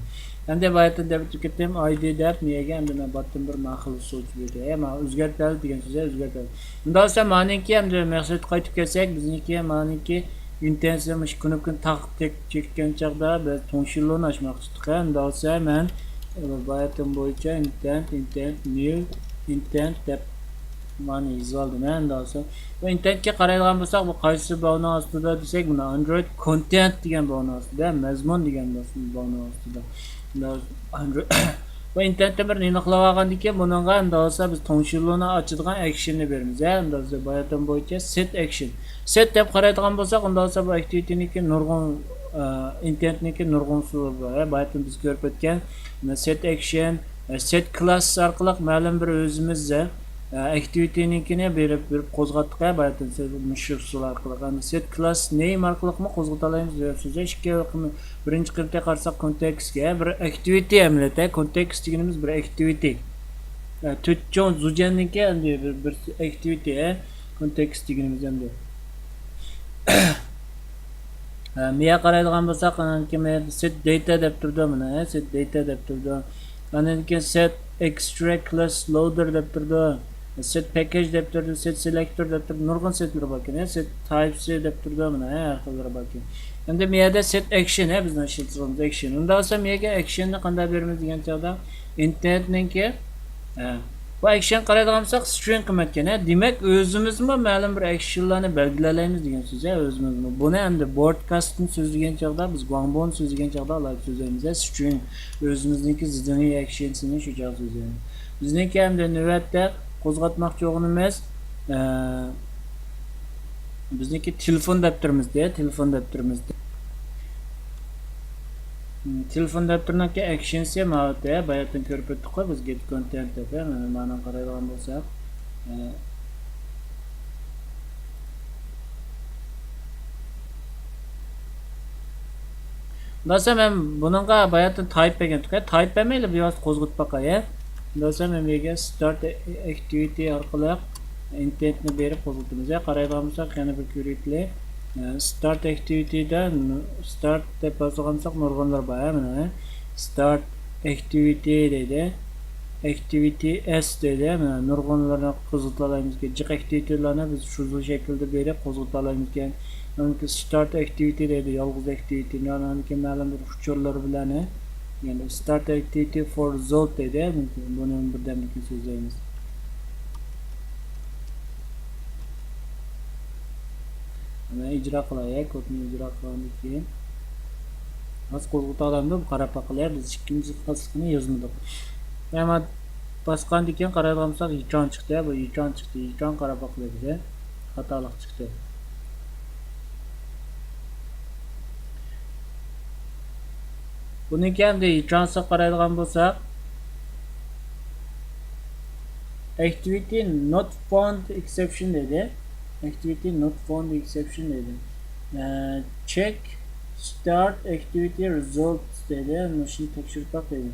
S1: Endi bu yerda deb ketdim id deb nega endi men botdim bir maxsus so'z berdi. Men o'zgartirdi degan so'z o'zgartirdi. Undan so'ng ma'niki endi maqsad qaytib kelsak, bizniki ma'niki intensiya kuni kun taqib chekkan chog'da biz tongshillovni ochmoqchi edik. Endi olsa men bayatim bo'yicha intent new intent deb mana yozib oldim. Endi olsa bu intentga qaraydigan bo'lsak, bu qaysi bog'ning ostida desak, buni Android content degan bog'ning ostida, mazmun degan bog'ning ostida. Android bu intentni bir aniqlab olgandan keyin bunga endi olsa biz tongshillovni ochadigan action'ni beramiz. Endi olsa bayatim bo'yicha set action. Set deb qaraydigan bo'lsak, unda olsa bu activity'niki nurg'un intentniki nurg'un usuли bor. Bayatim biz ko'rib o'tgan set action, set class orqali ma'lum bir o'zimizga activity'nikini berib qo'zg'atdik. Bayatim shu usul orqali set class name orqali qo'zg'ata olamiz deyapsiz. Ikki birinchi qilibda qarasak kontekstga bir activity hamlata kontekst deganimiz bir activity. To'rtjon zujanniki endi bir activity kontekst deganimiz endi. Miya qaraydigan bo'lsak, set data deb turdi mana, set data deb turdi. Andan keyin set extract class loader deb turdi. Set package deb turdi, set selector deb turdi. Nurg'un setlar bor ekan, set types deb turdi mana, har xillari bor ekan. Endi miyada set action bizning ishlatganimiz action. Unda bo'lsa miyaga actionni qanday beramiz degan chog'da intentniki bu action qaraydigan bo'lsak string qilmayotgan. Demak o'zimizmi ma'lum bir actionlarni belgilaymiz degan so'z o'zimizmi. Buni endi broadcastni so'zlagan chog'da biz guangbon so'zlagan chog'da alohida so'zlaymiz. String o'zimizniki zidini actionsini shu chog'da so'zlaymiz. Bizniki hamda navbatda qo'zg'atmoqchi o'g'limiz bizniki telefon daftarimizda, telefon daftarimizda. Telefon daftariniki actionsi mavzuda bayatdan ko'rib o'tdik biz get content deb. Mana ma'no qaraydigan bo'lsak, Dosa men buningga bayatdan type degan edik. Type emayli bu yoz qo'zg'atib boqay. Dosa men menga start activity orqali intentni berib qo'zg'atamiz. Qaraydigan bo'lsak, yana bir ko'rikli start activity'da start deb yozgansak nurg'unlar bor mana. Start activity deydi. Activity S deydi. Mana nurg'unlarni qo'zg'ata olamiz. Jiq activity'larni biz shu shaklda berib qo'zg'ata olamiz ekan. Mana start activity deydi, yolg'iz activity. Mana ma'lum bir uçurlar bilan, ya'ni start activity for result deydi. Buni birdamlikni so'zlaymiz. Mana ijro qilaylik, kodni ijro qilgandan keyin hozir qo'zg'ata olamda bu qarab boqinglar, biz ikkinchi qismini yozmadik. Mana bosgandan keyin qaraydigan bo'lsak, icon chiqdi. Bu icon chiqdi. Icon qarab boqinglar bizga xatolik chiqdi. Buniki hamda iconni qaraydigan bo'lsak, activity not found exception dedi. Activity not found exception dedi. Check start activity results dedi. Shuni tekshirib baq dedi.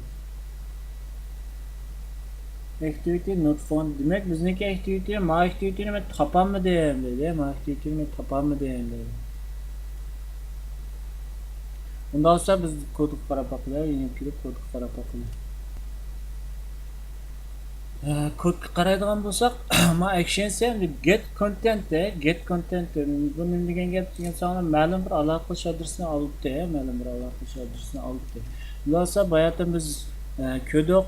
S1: Activity not found demak bizniki activity ma activity ni topammi dedi. Ma activity ni topammi dedi. Undan sonra biz kodga qarab boqaylik, yana kirib kodga qarab boqaylik. Kodga qaraydigan bo'lsak, ma actions endi get content bu nima degan gap degan savol ma'lum bir aloqa adresini olibdi, ma'lum bir aloqa adresini olibdi. Undan sonra bayatda biz kodok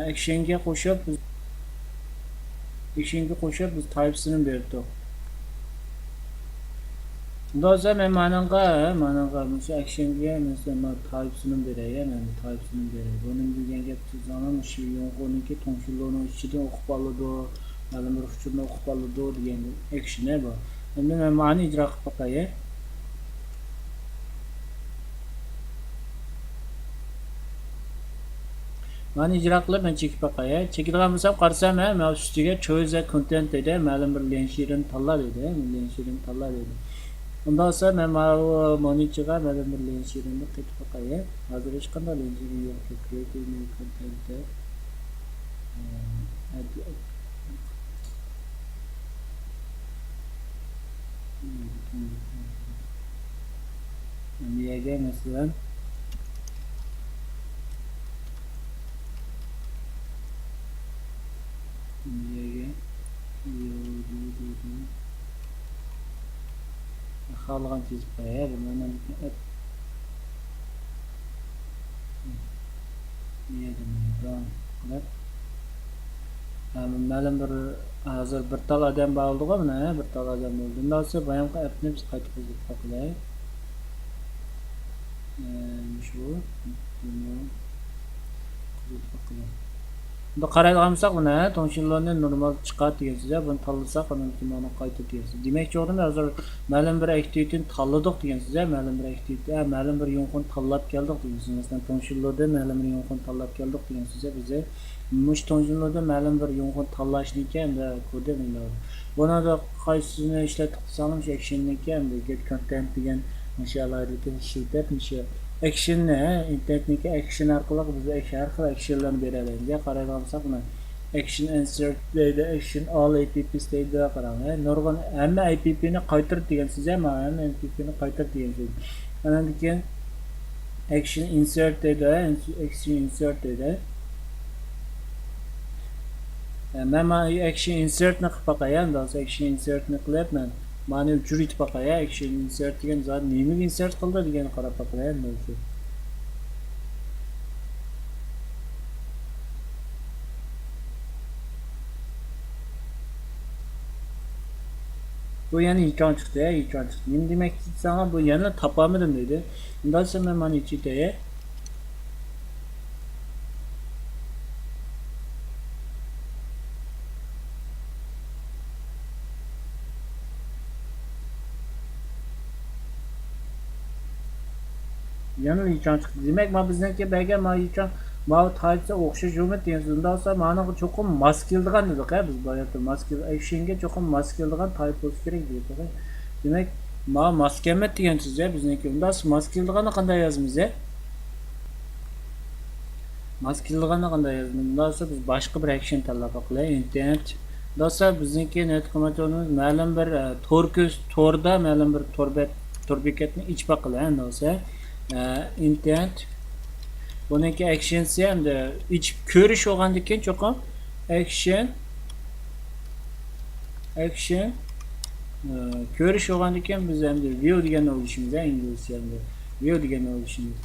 S1: actionga qo'shib biz typesini berdik. Undan sonra men managa o'sha actionga mesela typesini beray, men typesini beray. Buni degan gap so'zlarni shu yo'qoniki tongshillovni ichida o'qib oladi, ma'lum bir uchurni o'qib oladi degan actionni bor. Endi men ma'ni ijro qilib boqay. Ma'ni ijro qilib men chekib boqay. Chekadigan bo'lsam qarasam, men ustiga choose content dedi, ma'lum bir lenshirni tanla dedi, lenshirni tanla dedi. Undan sonra men monitorga ma'lum bir lenshirni qilib boqay. Hozir hech qanday lenshir yo'q. Creative new content. Miyaga masalan Kalgan çizip koyalım. Hemen yedim. Tamam. Ma'lum bir hozir bir tal odam bo'ldi-ku, mana bir tal odam bo'ldi. Undan so'ng boyamqi appni biz qaytib buzib qo'yaylik. Shu. Bunda qaraydigan bo'lsak, mana to'ng'ishlarni normal chiqadi degansiz, buni tanlasak, mana qaytib deysiz. Demakchi o'rinda hozir ma'lum bir aktivitetini tanladik degansiz, ma'lum bir aktivitet, ma'lum bir yo'nqin tanlab keldik degansiz. Masalan, to'ng'ishlarda ma'lum bir yo'nqin tanlab keldik degansiz, bize mush to'ng'ishlarda ma'lum bir yo'nqin tanlashni endi ko'rdim. Buni da qaysini ishlatib qilsam, actionniki endi get content degan mashalarni ishlatib, action'ni internetdagi action orqali biz action'larni beramiz. Qaraydigan bo'lsak, mana action insert deydi, action all apps deydi, qarang. Nurg'un hamma app'ni qaytarib degansiz, hamma app'ni qaytarib degansiz. Ana keyin action insert deydi, action insert deydi. Men action insertni qilib qo'yaman, action insertni qilyapman. Mani uchirib qo'yay, action insert degan zot nimaga insert qildi degan qarab qo'yaman shu. Bu yani ekran çıktı ya, ekran çıktı. Nima demek sana bu yana tapamadım dedi. Bundan sonra ben içiteye yana ekran çıktı. Demek ma bizneki belge ma ekran ma taytsa o'xshash yo'qmi degansiz. Undan sonra mana cho'qim mas keldigan dedik ha biz boyatda mas kel actionga cho'qim mas keldigan tayt bo'lishi kerak dedik. Demek ma mas kelmedi degansiz ya bizneki. Undan sonra mas keldiganni qanday yozamiz ya? Mas keldiganni qanday yozamiz? Undan sonra biz boshqa bir action tanlab qo'yaylik. Internet. Undan sonra bizneki net qilmoqchimiz ma'lum bir torda ma'lum bir torbekatni ichib qo'yaylik. Undan sonra internet buniki actionsi hamda iç ko'rish olgandan keyin cho'qim action ko'rish olgandan keyin biz hamda view degan olishimiz, inglizcha hamda view degan olishimiz.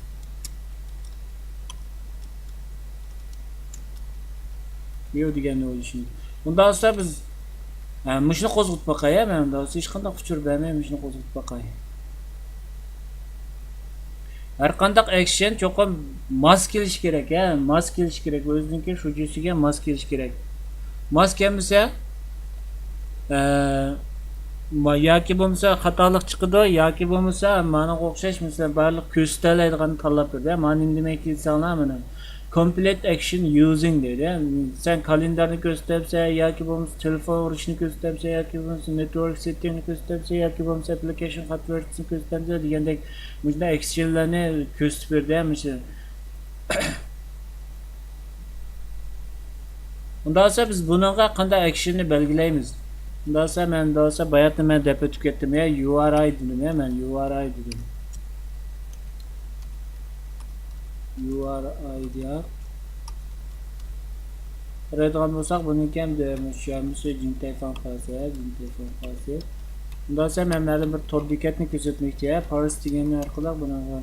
S1: View degan olishimiz. Undan sonra biz mushni qo'zg'atib qo'yay, men undan sonra hech qanday uchur bermay mushni qo'zg'atib qo'yay. Her qandaq action cho'qim mas kelish kerak, mas kelish kerak. O'ziniki shujisiga mas kelish kerak. Mas kelmasa, yoki bo'lmasa xatolik chiqadi, yoki bo'lmasa mana o'xshash masalan barliq ko'rsatalaydigan tanlab berdi. Mana nima demak insonlar mana complete action using deydi. Sen kalendarni ko'rsatabsa, yoki bo'lmasa telefon urishni ko'rsatabsa, yoki bo'lmasa network settingni ko'rsatabsa, yoki bo'lmasa application hotwaresini ko'rsatabsa degandek bunday actionlarni ko'rsatib berdi misol. Undan sonra biz bunaqa qanday actionni belgilaymiz? Undan sonra men bayatni men deb o'tib ketdim ya, URI dedim ya, men URI dedim. URI diye. Qaraydigan bo'lsak, buniki ham demoqchimiz Jintelefon qilsa. Undan sonra men ma'lum bir tor bekatni ko'rsatmoqchi, Paris degan orqali bunaqa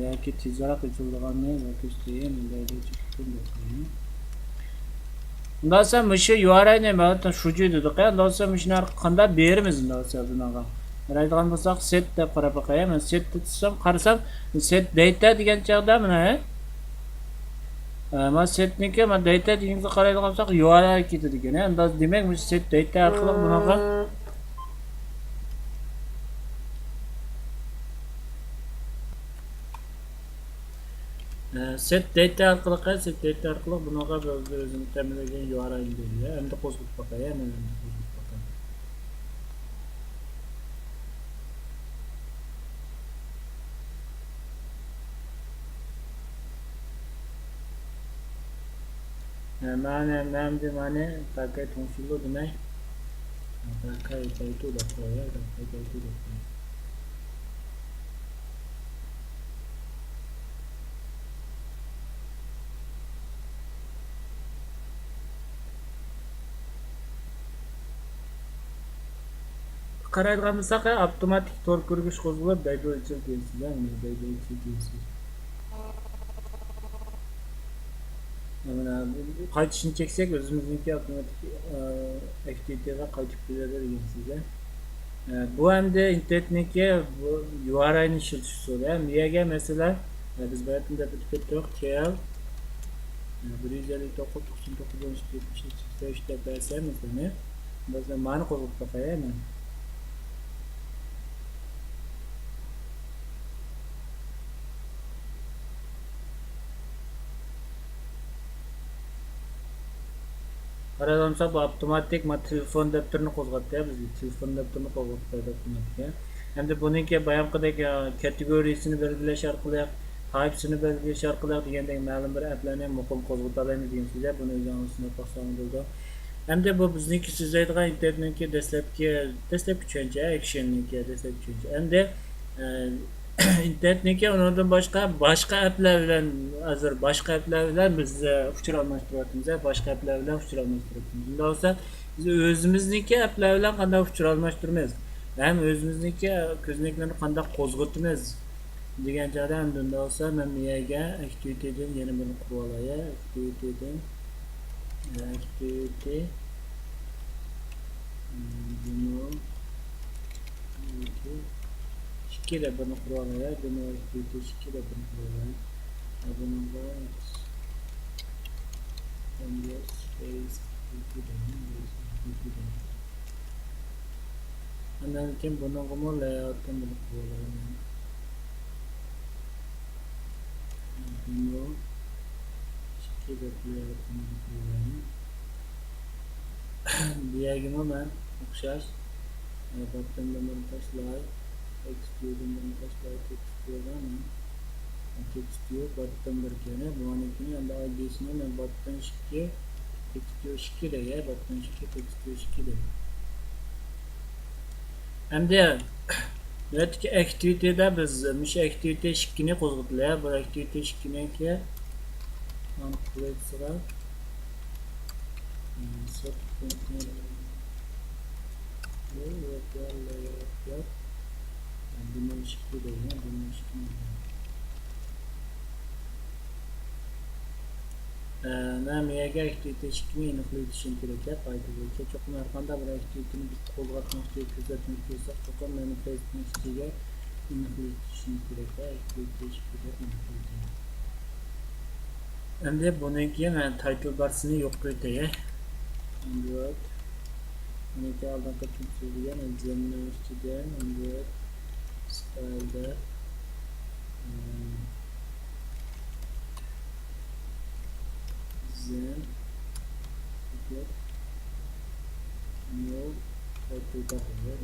S1: yoki tezroq ochilganini ko'rsatayim, undan sonra shu URI'ni men shu joyda dedik, undan sonra shuni qanday beramiz undan sonra bunaqa. Qaraydigan bo'lsak, set deb qarab qo'yaman. Men set detsam, qarasam, set data degan chog'da mana men setniki men data deganga qaraydigan bo'lsak, URI ketadi ekan. Undan demak, bu set data orqali bunaqa set data orqali bunaqa o'zini ta'minlagan URI deydi. Endi qo'zg'atib qo'yaman. Mana pakai to'ng'ishlar demak. Pakai itu dah qo'ya, pakai itu dah qo'ya. qaraydigan bo'lsak, avtomatik tor ko'rgich qo'zg'alib daydo o'chir deysiz, mana daydo o'chir deysiz. Mana qaytishni cheksak, o'zimizniki avtomatik aktivitega qaytib keladi degansiz. Bu hamda internetniki bu URI'ni ishlatishni so'raydi. Miyaga masalan biz bu yerda bitib ketdik, TL 159.99 deb bersam masalan, biz mani qo'zg'ab taqayman. Qaragansa bu avtomatik telefon daftarini qo'zg'atdi, biz telefon daftarini qo'zg'atdi avtomatik. Hamda buningki bayonqidek kategoriyasini belgilash orqali, typesini belgilash orqali degandek ma'lum bir applarni ham muqim qo'zg'ata olamiz degansizlar. Buni o'zingizga taqsimlab bo'ldi. Hamda bu bizniki so'zlaydigan internetniki dastlabki tushuncha, actionniki dastlabki tushuncha. Hamda internetniki undan boshqa applar bilan hozir boshqa applar bilan biz uchur almashtiryapmiz, boshqa applar bilan uchur almashtiryapmiz. Bunda bo'lsa biz o'zimizniki applar bilan qanday uchur almashtiramiz? Ham o'zimizniki ko'zniklarni qanday qo'zg'atamiz degan joyda bunda bo'lsa men miyaga activity'dan yana buni qurib olay, activity şikayet bunu kuralaya, bunu activity şikayet bunu kuralaya, bunu da space andan kim bunu kuma layout'tan bunu kuralaya, bunu şikayet layout'tan bunu kuralaya. Diyagime ben okşaş baktığımda bunu taşlar text'den bunu taşlar text'den text'u baktım derken bu anekini anda adresini ben baktım şiki text'u şiki de ya baktım şiki text'u şiki de hem de evet ki activity'de biz miş activity şikini qo'zg'atlar bu activity şikini ki complete sıra miyaga activity shikini aniqlashim kerak. Qayta bo'yicha cho'qim arqanda bir activity'ni biz qo'zg'atmoqchi, kuzatmoqchi bo'lsak, cho'qim manifestning ichiga aniqlashim kerak. Activity shikini aniqlaydi. Endi buniki men title barsini yo'q qo'yay. Android buniki aldan qatib so'zlagan examination'dan Android style'da zen no title bar var.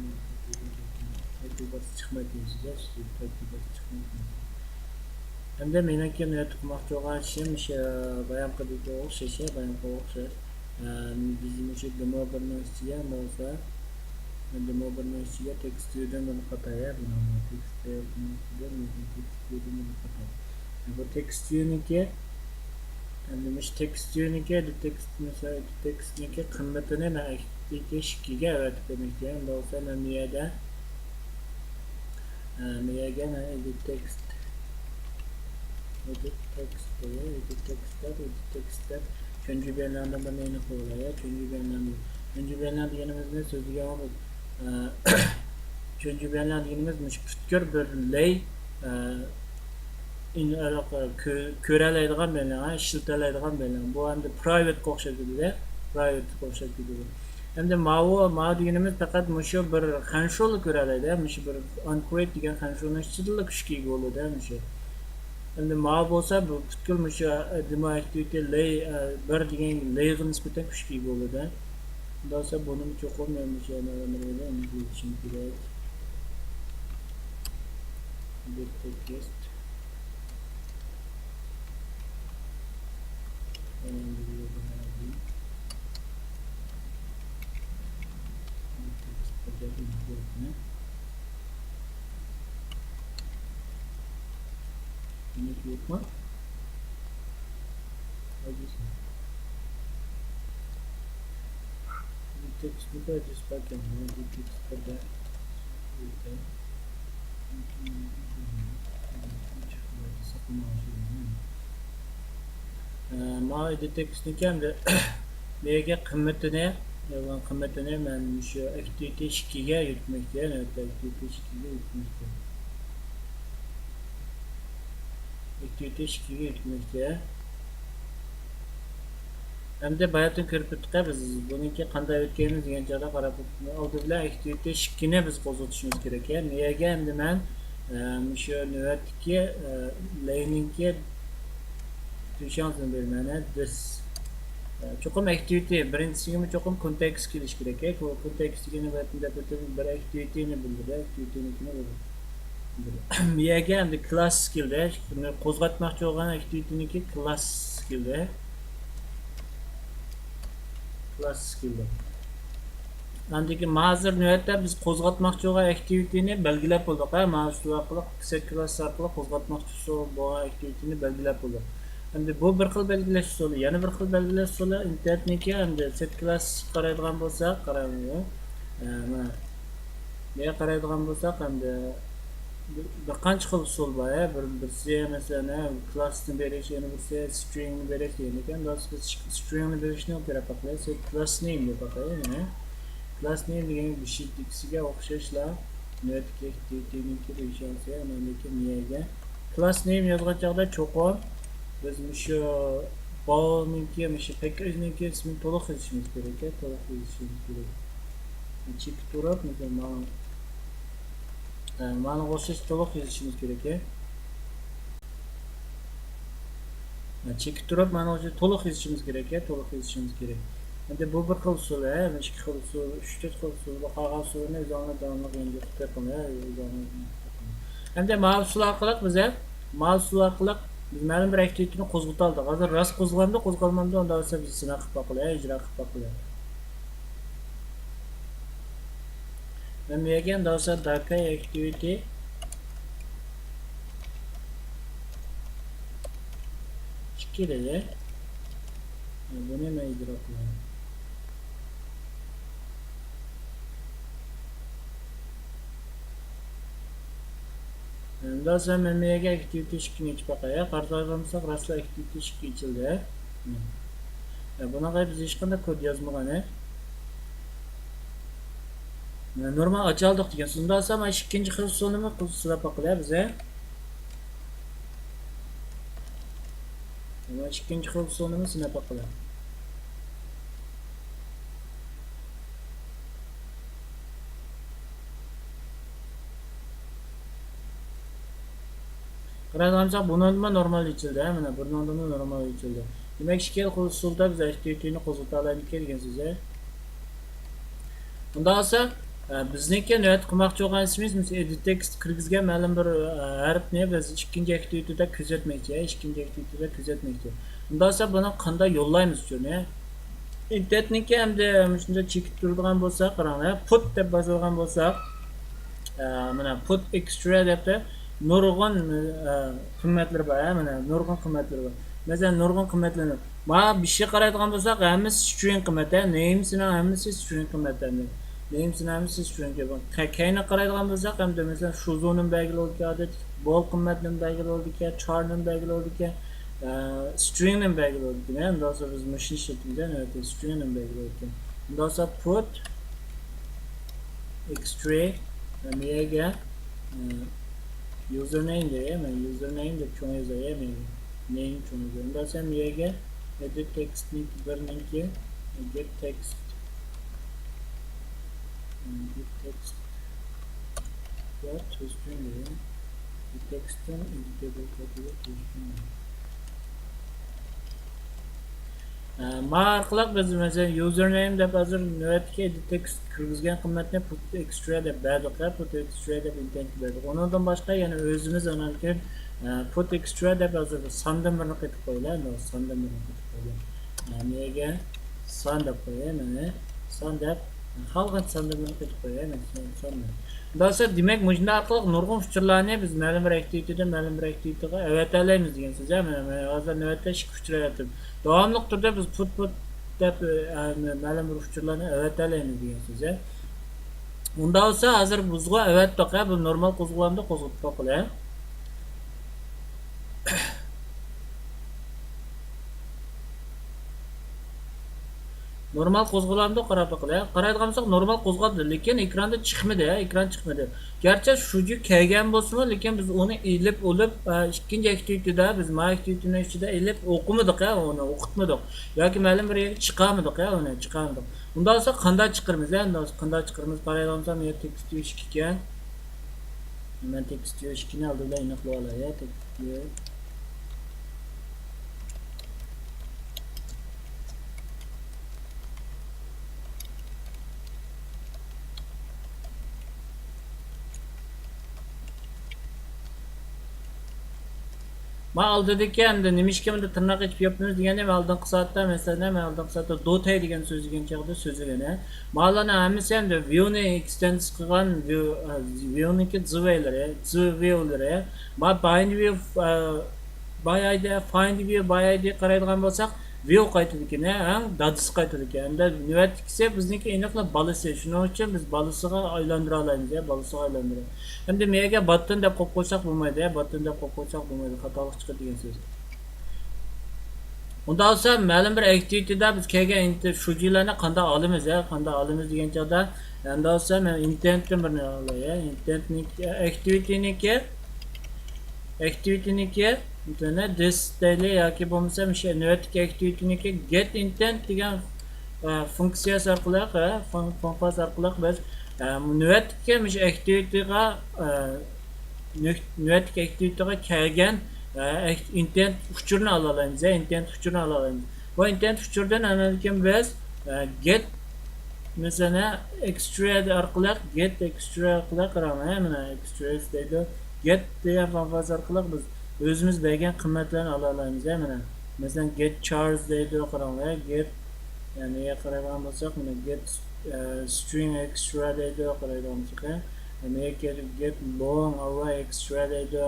S1: Title bar chiqmaydi sizlar, title bar chiqmaydi. Hamda meniki nima qilmoqchi bo'lgan ishim bayon qilib o'xshash, bizim o'sha demo bir narsaga bo'lsa, demo bir narsaga tekstdan buni qataya, buni tekstdan qataya. Bu tekstniki nima tekstniki, tekstniki qimmatini men activity shikkiga avatib qo'ymoqchiman. Bo'lsa men miyaga edit text tekstler çünkü belirlenen bir neyini koyulaya, çünkü belirlenen diyenimiz ne sözü yağmur çünkü belirlenen diyenimiz kütkür bir ley köreleydiğen belirlenen, işleteleydiğen belirlenen bu hem de private koşaklıdır hem de mavi diyenimiz fakat müşü bir xanşolu köreleydi, müşü bir uncreate diyen xanşolun işçilik şikiygi olur demiş. Endi ma bo'lsa bu butkul musha demo activity lay bir degan layga nisbatan kuchli bo'ladi. Unda esa buni cho'qim musha nimalarga inglizcha kerak. Bu text yok mu? Bu text burada just bakın. Bu text burada. Ma edittekstniki hamda nega qimmatini qimmatini men shu activity 2'ga yutmoqda, activity 2'ga yutmoqda. Activity 2'ga yutmoqda. Hamda bayatın ko'rib o'tdik biz buniki qanday o'tganini degan joyda qarab oldi bilan activity 2'ni biz qo'zg'atishimiz kerak. Nega endi men shu navbatdagi lane'ga tushunchani bermani this cho'qim activity birinchisiga cho'qim kontekst kelish kerak. Kontekstga navbatda bir activityni bildiradi, activityni bildiradi. Nega endi class skillda qo'zg'atmoqchi bo'lgan activity'niki class skillda. Class skillda. Andiki hozir navbatda biz qo'zg'atmoqchi bo'lgan activity'ni belgilab bo'ldik. Mouse orqali set class orqali qo'zg'atmoqchi bo'lgan activity'ni belgilab bo'ldik. Endi bu bir xil belgilash usuli, yana bir xil belgilash usuli internetniki endi set class qaraydigan bo'lsak, qaraymiz. Mana nega qaraydigan bo'lsak, endi bir qancha xil usul bor. Birisi masalan classni berish, yana birisi stringni berish degan ekan. Biz stringni berishni o'rganib qolamiz. Set class name deb ataymiz. Class name degan bir shitliksiga o'xshashlar. Navbatdagi activity'niki deyishasi, meniki nega class name yozgan chog'da cho'qim biz shu ball'niki, shu package'niki ismini to'liq yozishimiz kerak, Chek turib, mana o'sha to'liq yozishimiz kerak. Chek turib, mana o'sha to'liq yozishimiz kerak, Endi bu bir xil usul, ikki xil usul, 3 xil usul, qolgan usulni o'zini davomli endi qilamiz. Endi mouse orqali biz ma'lum bir activity'ni qo'zg'ata oldik. Hozir rost qo'zg'almamda unda esa biz sinab qilib boqaylik, ijro qilib boqaylik. Men bu yerga dosa docker activity kerak. Buni men ijro qilaman. Dosa men bu yerga activity 2'ni ichib boqaylik. Qaror rastla activity 2 ichildi. Bunaqa biz hech qanday kod yozmagan. Normal açaldık degan. Shunda esa mana ikkinchi xil sonini qilib boqamiz. Mana ikkinchi xil sonini sinab boqamiz. Qarag'amsa bundan normal ichildi, mana bundan normal ichildi. Demak, ikki xil usulda biz activity'ni qo'zg'ata olamiz degansiz. Bunda esa bizniki navbat qilmoqchi bo'lgan ismimiz mesela edit text kirgizgan ma'lum bir harfni biz ikkinchi activity'da kuzatmoqchi. Bunda esa buni qanday yo'llaymiz uchun, internetniki hamda shunda chekib turadigan bo'lsa, qaranglar, put deb yozilgan bo'lsa, mana put extra deb nurg'un qimmatlar bor, mana nurg'un qimmatlar bor. Masalan, nurg'un qimmatlarni mana bir şey qaraydigan bo'lsak, hammasi string qimmati, namesini hammasi string qimmati. Namesini hammasi string deb. Kayni qaraydigan bo'lsak, hamda masalan shu zoning belgilovdiki odat, bol qimmatning belgilovdiki, charning belgilovdiki, stringning belgilovdiki. Undan sonra biz machine shaklidan stringning belgilovdiki. Undan sonra put extra nega username deyman, username deb cho'ng yozaman. Name cho'ng yozaman. Undan sonra nega edit textning birninki get text ya tuzgun diyeyim. Text'ten editable koduyla tuzgun. Marqlaq biz mesela username deb hozir navbatga edit text kirgizgan qimmatni put extra deb berdik, put extra deb intent berdik. Ondan boshqa yana o'zimiz anarkan put extra deb hozir sondan birini qaytib qo'yaylik, sondan birini qaytib qo'yaylik. Nega son deb qo'yayman, son deb xalqat sondan birini qaytib qo'yayman, son. Dolayısıyla demek mujna orqali nurg'un fikrlarni biz ma'lum bir activity'dan ma'lum bir activity'ga avatalaymiz degansiz, mana hozir navbatda ish kuchlayapti. Davomli turda biz put deb ma'lum bir fikrlarni avatalaymiz degansiz. Unda olsa hazır buzgu evet bak bu normal kozgulamda kozgup bakıl. Normal qo'zg'alamda qarab baqila. Qaraydigan bo'lsak normal qo'zg'aldi, lekin ekranda chiqmadi, ekran chiqmadi. Garchi shuji kelgan bo'lsa, lekin biz uni ilib olib, ikkinchi aktivitida biz ma aktivitini ichida ilib o'qimadik, uni o'qitmadik. Yoki ma'lum bir yerga chiqarmadik, uni chiqarmadik. Unda bo'lsa qanday chiqaramiz, endi qanday chiqaramiz? Qaraydigan bo'lsam, men tekst yo'q ekan. Men tekst yo'q ekani oldida aniqlab olay, tekst. Ma aldidiki endi nima ishga bunda tirnoq ichib yopmiz deganda men oldingi soatda masalan men oldingi soatda dotay degan so'z degan chog'da so'zlagani malarni hammasi endi viewni extend qilgan view'niki view'lari ma bind view by id find view by id qaraydigan bo'lsak view qaytadikini dadisi qaytadiki endi navbatgisi bizniki aniqla balasi shuning uchun biz balasiga aylantira olamiz balasiga aylantirib endi mega button deb qo'yib qo'ysak bo'lmaydi button deb qo'yib qo'ysak bo'lmaydi xatolik chiqadi degan so'z unda olsa ma'lum bir aktivityada biz kelgan shujilarni qanday olamiz degan chog'da endi olsa men intentni bir olay intentniki activityniki this daily yoki bo'lmasa o'sha navbatdagi activityniki get intent degan funksiyasi orqali biz navbatdagi o'sha activityga kelgan intent uchurini ola olamiz bu intent uchurdan analikin biz get mesela extract orqali qarayman mana extract deydi get degan funksiyasi orqali biz o'zimiz bergan qiymatlarni ola olamiz mana masalan get charge deydi qarayman get yani qaraydigan bo'lsak mana get string extra deydi qaraydigan bo'lsak get long array extra deydi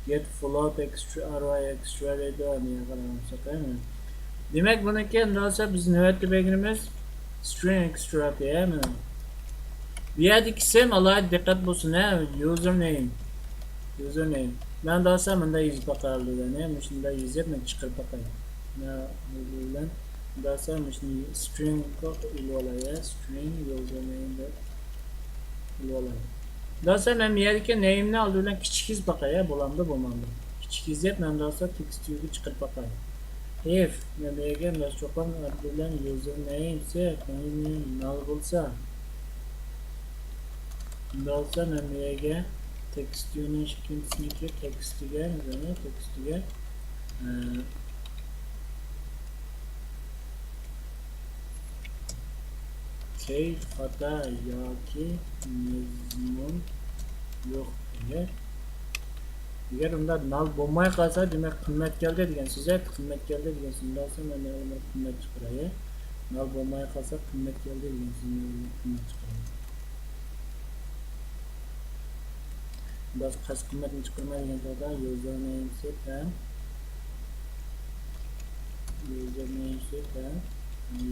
S1: get float extra array extra deydi qaraydigan bo'lsak demak buniki endi biz navbatda belgilamiz string extra diye mi? Bir yerdeki sim alayı dikkat bulsun username. Ben daha sonra bunda yüz bakarlı yani. Şimdi yüzüp ben çıkıp bakayım. Ne bilen daha sonra şimdi string ilolaya string username de ilolaya. Daha sonra ben bir yerdeki name'ni aldığımda küçük yüz bakaya bulandı bulmandı. Küçük yüz yap ben daha sonra text yüzü çıkıp bakayım. If memeye çokan adıyla username ise null bulsa olsa memeye text unit kesinlikle text'e key hata yoki mezmun yo'q degan agar unda null bo'lmay qolsa demak qimmat keldi degan so'z qimmat keldi degan so'zdan so'ng mana uni qimmat chiqaray null bo'lmay qolsa qimmat keldi degan so'zni qimmat chiqaray bas qas qimmatni chiqarmaydigan joyda username set ham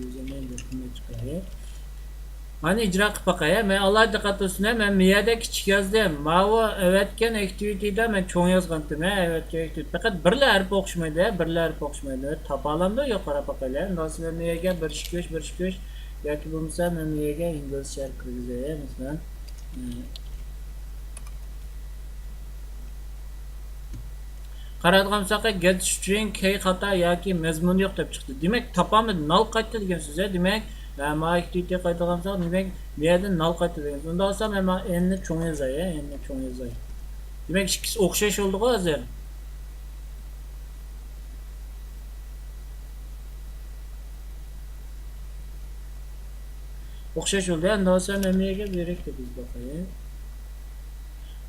S1: username deb qimmat chiqaray Hani icra qilib bakaya, men Allah diqqat olsun, men miyada kichik yozdim. Ma'vo evetken activity'da men cho'ng yozgandim, evetken activity. Faqat birla harf o'xshamaydi. Topalamda yo'q qarab bakaylar. Nasıl miyaga bir shikosh yoki bo'lmasa men miyaga inglizcha harf kirgizay, masalan. Qaradigan bo'lsak, get string key xato yoki mazmun yo'q deb chiqdi. Demak, topamiz null qaytdi degan so'z, demak ma activity qaytadigan bo'lsak, demak bu yerda null qaytdi degan. Unda olsam men endi cho'ng yozay, Demak, ikkisi o'xshash oldi-ku hozir. O'xshash oldi. Endi olsam nimaga berek deb biz bakaylik.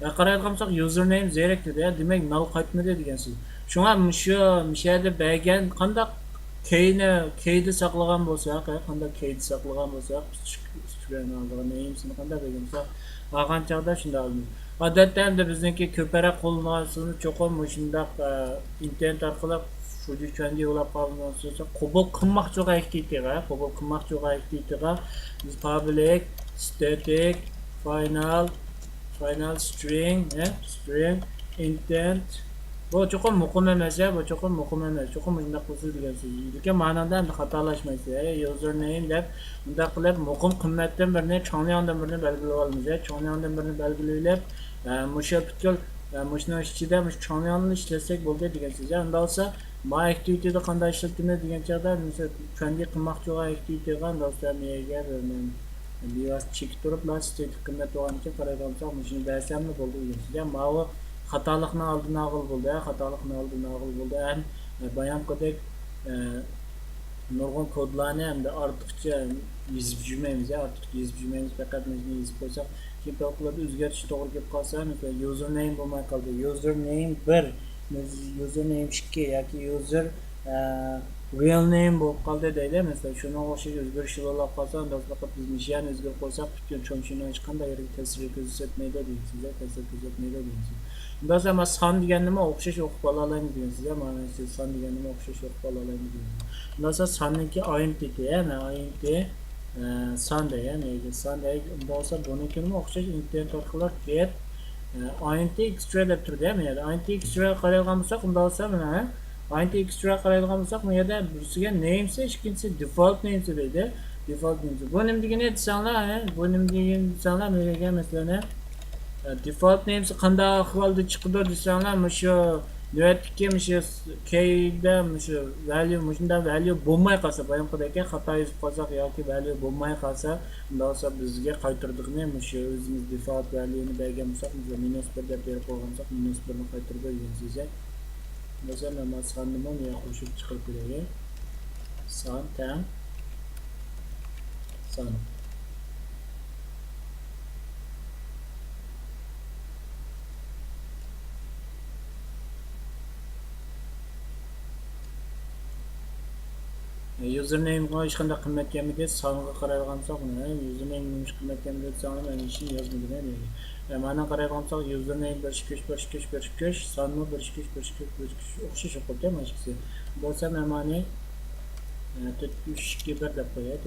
S1: Ya qaraydigan bo'lsak, username zerek dedi, demak null qaytmadi degan so'z. Shunga shu yerda bergan qanday keyni saqlagan bo'lsak, qanday keyni saqlagan bo'lsak, string olgan namesini qanday bergan bo'lsak, qolgan chog'da shunday olamiz. Odatda endi bizniki ko'proq qo'llanmasini cho'qim shundaq internet orqali shu joyga yo'lab qolgan bo'lsa, qabul qilmoqchi activity-ga biz qabilik static final string string intent. Bu cho'qim muhim emas, bu cho'qim muhim emas. Cho'qim shunday qilsa degansiz. Lekin ma'noda ham xatolashmaysiz. Username deb bunday qilib muhim qimmatdan birini, chonliqdan birini belgilab olamiz. Chonliqdan birini belgilab, musha butkul mushning ichida mush chonliqni ishlasak bo'ldi degansiz. Unda olsa my activityda qanday ishlatimiz degan chog'da, misol qanday qilmoqchi bo'lgan activityga do'stlar nega biraz chekib turib, static qimmat bo'lganicha qaraydigan bo'lsak, mushuni bersammi bo'ldi degansiz. Mana xatolikni oldini oldi. Ham bayonqidek nurg'un kodlarni hamda ortiqcha yozib yurmaymiz, faqat meni yozib qo'ysak, keyin qilib o'zgartish to'g'ri kelib qolsa, masalan, username bo'lmay qoldi. Username 1, username 2 yoki user real name bo'lib qoldi deydi. Masalan, shuni o'xshash o'zgarish bo'lib qolsa, unda faqat biz nishani o'zgartirib qo'ysak, butun cho'nchini hech qanday ta'sir ko'rsatmaydi deysiz. Unda ham son degan nima o'xshash o'qib olaymiz deysiz. Mana siz son degan nima o'xshash o'qib olaymiz deysiz. Unda sonniki identity, identity sonda, sonda bo'lsa buniki nima o'xshash intent orqali get int extra deb turdi. Int extra qaraydigan bo'lsak, unda bo'lsa mana int extra qaraydigan bo'lsak, bu yerda birisiga names, ikkinchisi default names deydi. Default names. Bu nima degani desanglar, bu nima degani desanglar, menga masalan default names qanday ahvolda chiqdi desanglar, shu navbatdagi shu keyda shu value shunday value bo'lmay qolsa, bayonqidagi xato yozib qolsak yoki value bo'lmay qolsa, unda bo'lsa bizga qaytirdiqni shu o'zimiz default valueni bergan bo'lsak, -1 deb berib qo'ygansak, -1 ni qaytirib bergansiz. Masalan, men sonni mana qo'shib chiqarib qo'yay. Son tam son. Username ga hech qanday qimmat kelmagan, songa qaraydigan bo'lsak, username nima qimmat kelmagan sonni men ishni yozmadim. Mana qaraydigan bo'lsak, username 1 sonni 1 o'xshash o'qilgan mana shu. Bo'lsa mana 421 deb qo'yay.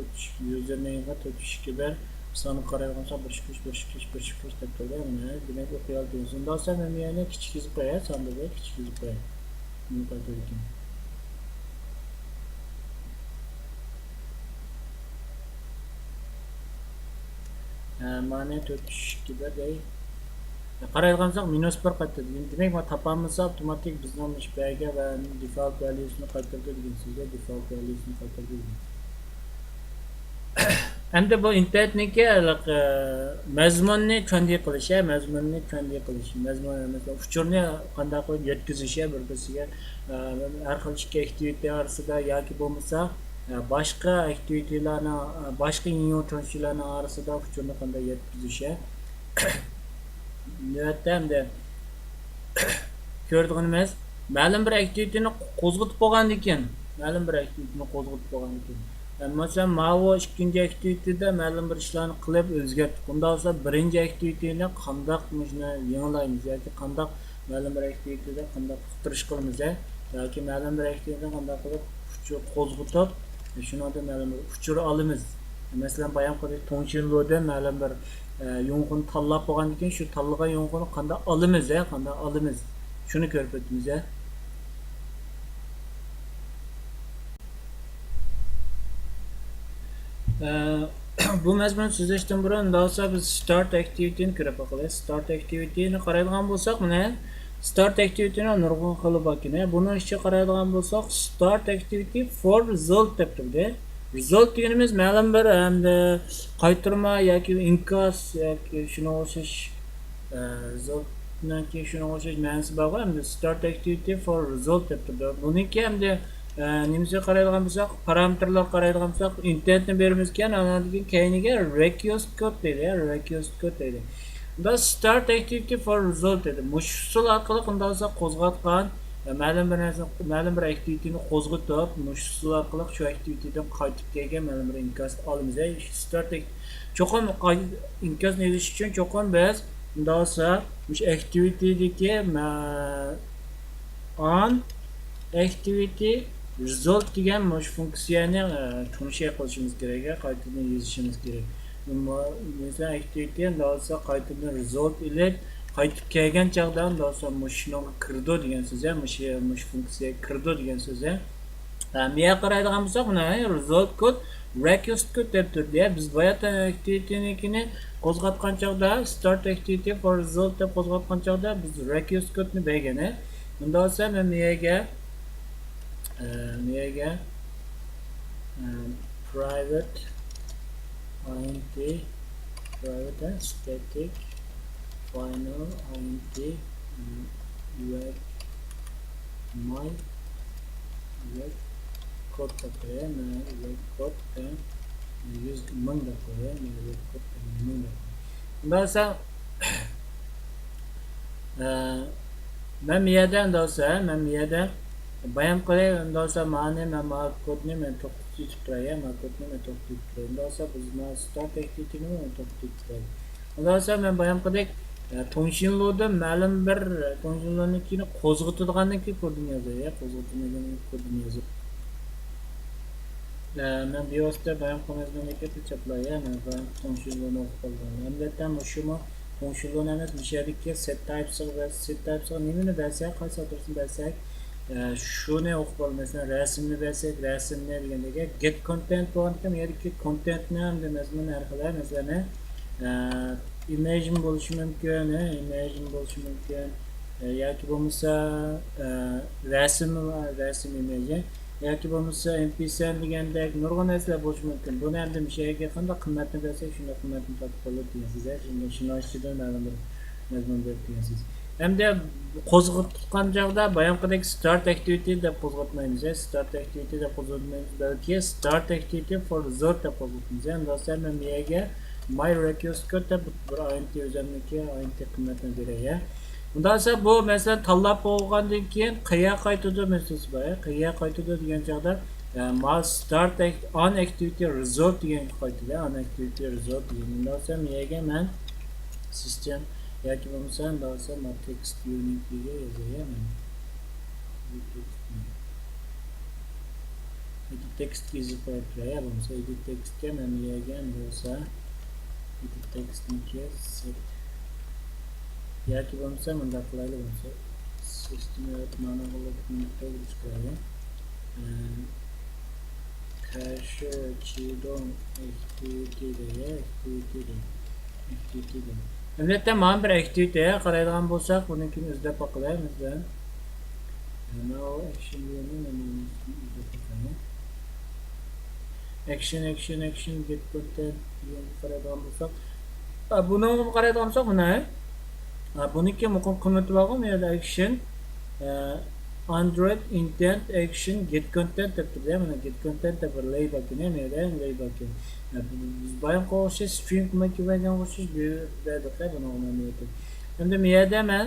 S1: Username ga 421 sonni qaraydigan bo'lsak 1 deb qo'yay. Demak o'qiy olamiz. Unda bo'lsa men yana kichik yozib qo'yay, sonni kichik yozib qo'yay. Buni qaytarib mana 421 dey. Qaraydigan bo'lsak -1 qaytadi. Demak, bu topamiz avtomatik bizning ishbaga va default valuesini qaytardi degan so'zga default valuesini qaytardi. Endi bu internetniki mazmunni qanday qilish, mazmun uchurni qanday qilib yetkazish bir-biriga har xil ikki activity orasida yoki bo'lmasa boshqa aktivitetlarni, boshqa yo'nalishlarni orasida uchurni qanday yetkazish. Navbatda hamda ko'rdiğimiz ma'lum bir aktivitetni qo'zg'atib bo'lgandan keyin, masalan, mana ikkinchi aktiviteda ma'lum bir ishlarni qilib o'zgartib, bundan sonra birinchi aktiviteni qanday qilishni yangilaymiz yoki qanday ma'lum bir aktiviteda qanday qiltirish qilamiz yoki ma'lum bir aktiviteni qanday qilib qo'zg'atib shundan ma'lum bir uchur olamiz. Masalan, bayon qilib to'nchillodan ma'lum bir yong'in tanlab bo'lgandan keyin shu tanlagan yong'inni qanday olamiz, shuni ko'rib o'tamiz. Bu mazmun so'zlashdan burun bo'lsa biz start activity'ni ko'rib boqamiz. Start activity'ni qaraydigan bo'lsak, mana start activity'ni nurg'un qilib bakini. Buni ichiga qaraydigan bo'lsak, start activity for result deb turibdi. Result deganimiz ma'lum bir hamda qaytarma yoki inkos yoki shuna o'xshash resultdan keyin shuna o'xshash ma'nosi bor. Hamda start activity for result deb turibdi. Buniki hamda nimasiga qaraydigan bo'lsak, parametrlar qaraydigan bo'lsak, intentni beramiz ekan, anadagi keyiniga request code deydi. Bunda start activity for result dedi. Mushsul orqali qanday bo'lsa qo'zg'atgan ma'lum bir aktivitetni qo'zg'atib, mushsul orqali shu aktivitetidan qaytib kelgan ma'lum bir inkos olamiz. Start cho'qim inkosni yozish uchun cho'qim biz bunday bo'lsa o'sha activitydagi on activity result degan funksiyani tushuncha qilishimiz kerak, qaytadan yozishimiz kerak. mesela activity ndolsa qaytadan result ile qaytib kelgan chaqda ndolsa shunga kirdi degan so'z mush funksiyaga kirdi degan so'z. Bu yerga qaraydigan bo'lsak, mana result code request code deb turdi. Biz boyatdan activity'nikini qo'zg'atgan chaqda start activity for result deb qo'zg'atgan chaqda biz request code'ni bergan. Bunda olsa men bu yerga private int private and static final int let my let code da koyayım. Let code da 100.000 da koyayım. Let code da 100.000 da koyayım. Bundan sonra ben bir yerden de olsa bayan koyayım. Ondan sonra mani ben kodunu ben toplu tutturayım. Kodunu ben toplu tutturayım. Ondan sonra biz start activity'ni ben toplu tutturayım. Ondan sonra ben bayan koyayım. To'nshinlo'da ma'lum bir to'nshinlo'nikini qo'zg'atadigandan keyin kodini yozadi, qo'zg'atmagandan kodini yozadi. Men BIOS'da bayon qilmasdan chaplayman. Men to'nshinlo'ni o'qib qoldim. Albatta, shuni to'nshinlo'ni emas, bu yerdagi set types va set types nimani bersak, qaysi atrofni bersak, shuni o'qib olmasdan rasmni bersak, rasmni degandagi get content bor ekan, bu yerdagi contentni ham mazmun narxlar, masalan, image bo'lishi mumkin, yoki bo'lmasa rasm image yoki bo'lmasa mp3 degandek nurg'un narsalar bo'lishi mumkin. Buni ham mishaga qanday qimmatni bersak, shunday qimmatni topib oladi deysiz. Shuni ochishdan ma'lum bir mazmun berib deysiz. Hamda qo'zg'atgan chog'da bayonqidagi start activity deb qo'zg'atmaymiz. Start activity deb qo'zg'atmaymiz, balki start activity for result deb qo'zg'atamiz. Do'stlar, men bu yerga my request code deb bir int o'zimniki int qimmatini beray. Bundan sonra bu mesela tanlab bo'lgandan keyin qayerga qaytadi mesela bor. Qayerga qaytadi degan chog'da must start on activity result degan qaytadi. On activity result degandan so'ng bu yerga men system yoki bo'lmasa bo'lsa text unitga yozaman. Edit text yozib qo'yib bo'lmasa edit textga men bu yerga bo'lsa edit textniki set yoki bo'lmasa bunda qilaylik bo'lsa system mana qilib chiqaradi. Cache chidon activity. Albatta mana bir activityga qaraydigan bo'lsak, bunikini izlab boqaylik. Now action action get content qaraydigan bo'lsak, buni qaraydigan bo'lsak buni buniki muqim qimmatli bo'lgan yerda action Android intent action get content deb turibdi. Mana get content deb bir label ekan, yerda label ekan. Biz bayon qilish string qilmoqchi bo'lgan o'xshash bu yerda buni o'rnatib. Endi bu yerda men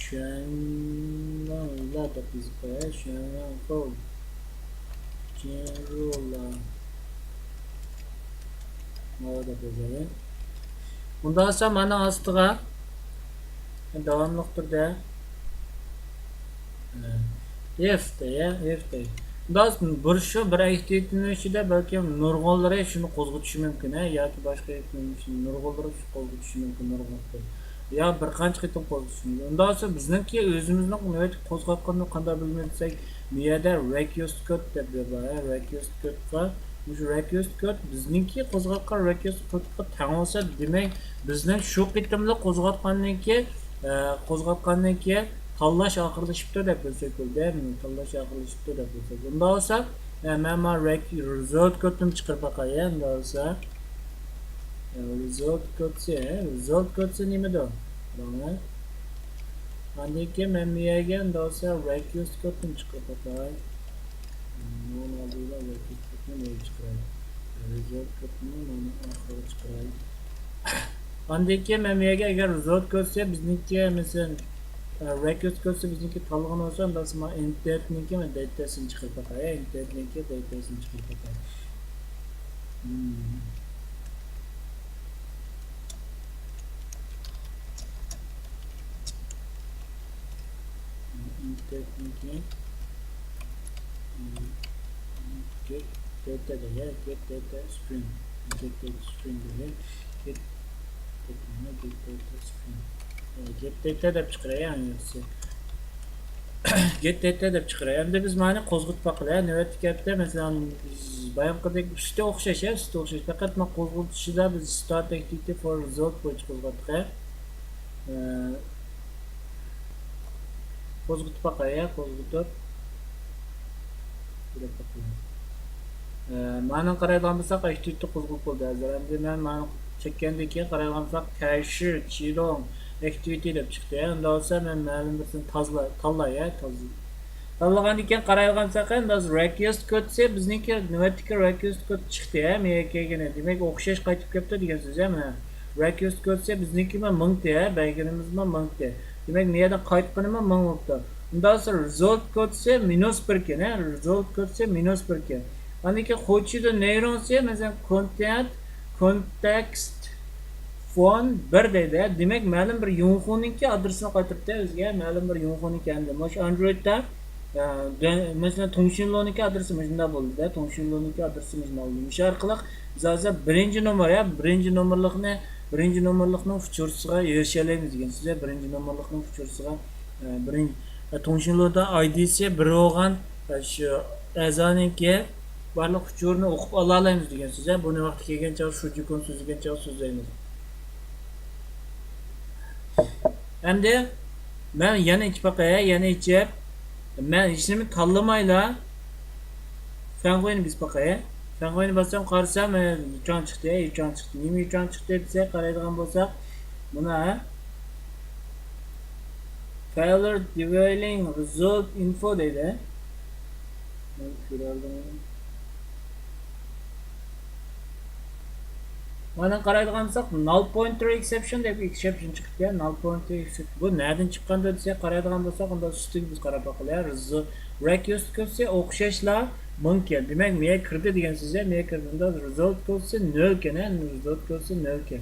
S1: shunlar deb yozib qo'yaman. Shunlar code general Orada böyle. Bundan sonra mana ostiga davomli turda if de. Bundan shu bir activity'ning ichida balki nurg'unlari shuni qo'zg'atishi mumkin, yoki boshqa nurg'unlari qo'zg'atishi mumkin, ya bir qancha qitim qo'zg'atishi mumkin. Undan so'ng bizniki o'zimizni qo'zg'atganni qanday bilmasak, bu yerda request code deb yoziladi. Request code bu request code bizniki qo'zg'atgan request code'ga teng bo'lsa, demak bizning shu qitimli qo'zg'atgandan keyin tanlash oxirlashibdi deb bilsak bo'ladi. Tanlash oxirlashibdi deb bilsak. Bunda olsa men result code'ni chiqarib boqayin. Bunda olsa result code nimada? Mana Andiki men bu yerga bunda olsa request code'ni chiqarib boqayin. Result code'ni mana oxiri chiqaraylik. Andiki men bu yerga agar result code bizniki masalan request code bizniki tanlagan bo'lsa, unda men internetniki va datasini chiqarib boqayin. Internetniki datasini chiqarib boqayin. Internetniki data diye get data string diye get data string get data deb chiqaradi yani get data deb chiqaradi. Endi biz mana qo'zg'atmoqlar navbatga gapda masalan bayonqidek uchta o'xshash faqat men qo'zg'atishida biz start activity for result bo'yicha qo'zg'atdik. Qo'zg'atib qo'zg'atib ma'ni qaraydigan bo'lsak activity qo'zg'atib bo'ldi hozir. Endi men ma'ni chekkandan keyin qaraydigan bo'lsak cashier chilong activity deb chiqdi. Endi olsa men ma'lum birsini tanlagandan keyin qaraydigan bo'lsak endi request code bizniki navbatdagi request code chiqdi. Men kelgan demak o'xshash qaytib kelibdi degan so'z. Mana request code bizniki 1000 ta, belgimiz 1000 ta. Demak men yerda qaytganimni 1000 bo'libdi. Undan sonra result code -1 ekan, result code -1 ekan. Aniki qo'ychida neuron mesela context phone 1 deydi. Demak ma'lum bir yunxoniki adresini qaytiribdi o'ziga, ma'lum bir yunxoniki endi. Mana Androidda mesela Tongshinloniki adresi shunda bo'ldi-da, Tongshinloniki adresi shunda bo'ldi. O'sha orqali hozir birinchi nomer birinchi nomerlikning futursiga erishalaymiz degan. Sizlar birinchi nomerlikning futursiga birinchi Tongshinlonda ID'si bir bo'lgan shu azoniki barliq futurni o'qib ola olamiz degan so'z. Buni vaqti kelgancha shu jukon so'zligancha so'zlaymiz. Endi men yana ichib men hech nima tanlamayla fangoyni biz baqaya. Fangoyni bossam qarasam ekran chiqdi. Nima ekran chiqdi desa qaraydigan bo'lsak, buni failure defining result info deydi. Men ko'rardim. Mana qaraydigan bo'lsak null pointer exception deb exception chiqdi. Null pointer exception. Bu nereden chiqqanda desa qaraydigan bo'lsak, unda ustiga biz qarab baqalaymiz. Request code o'xshashlar mumkin. Demak, men kirdi degan so'zlar, men kirdimda result code 0 ekan, result code 0 ekan.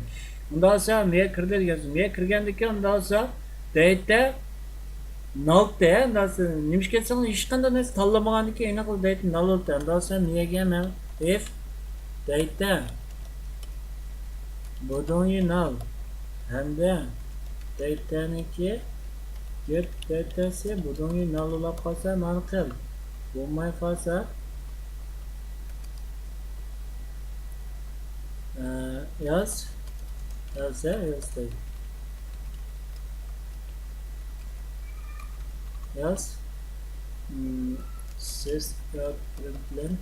S1: Unda esa men kirdi degan so'z. Men kirgandan keyin unda esa data null da, unda nimishga ketsang hech qanday narsa tanlamagandan keyin aniq data null da. Unda esa menga men if data bodongi null hamda dataniki get datasi bodongi null bo'lib qolsa mana qil bo'lmay qolsa yoz deydi. Yoz siz problem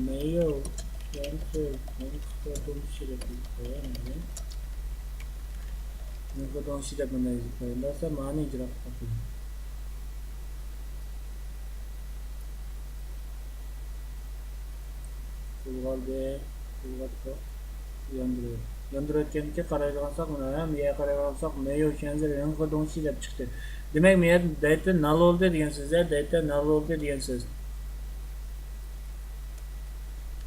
S1: mail cancel yondirayotganlikka qaraydigan bo'lsak, mana ham yerga qaraydigan bo'lsak, mail cancel yangi deb chiqdi. Demak, men data null bo'ldi degan so'zlar, data null bo'ldi degan so'z.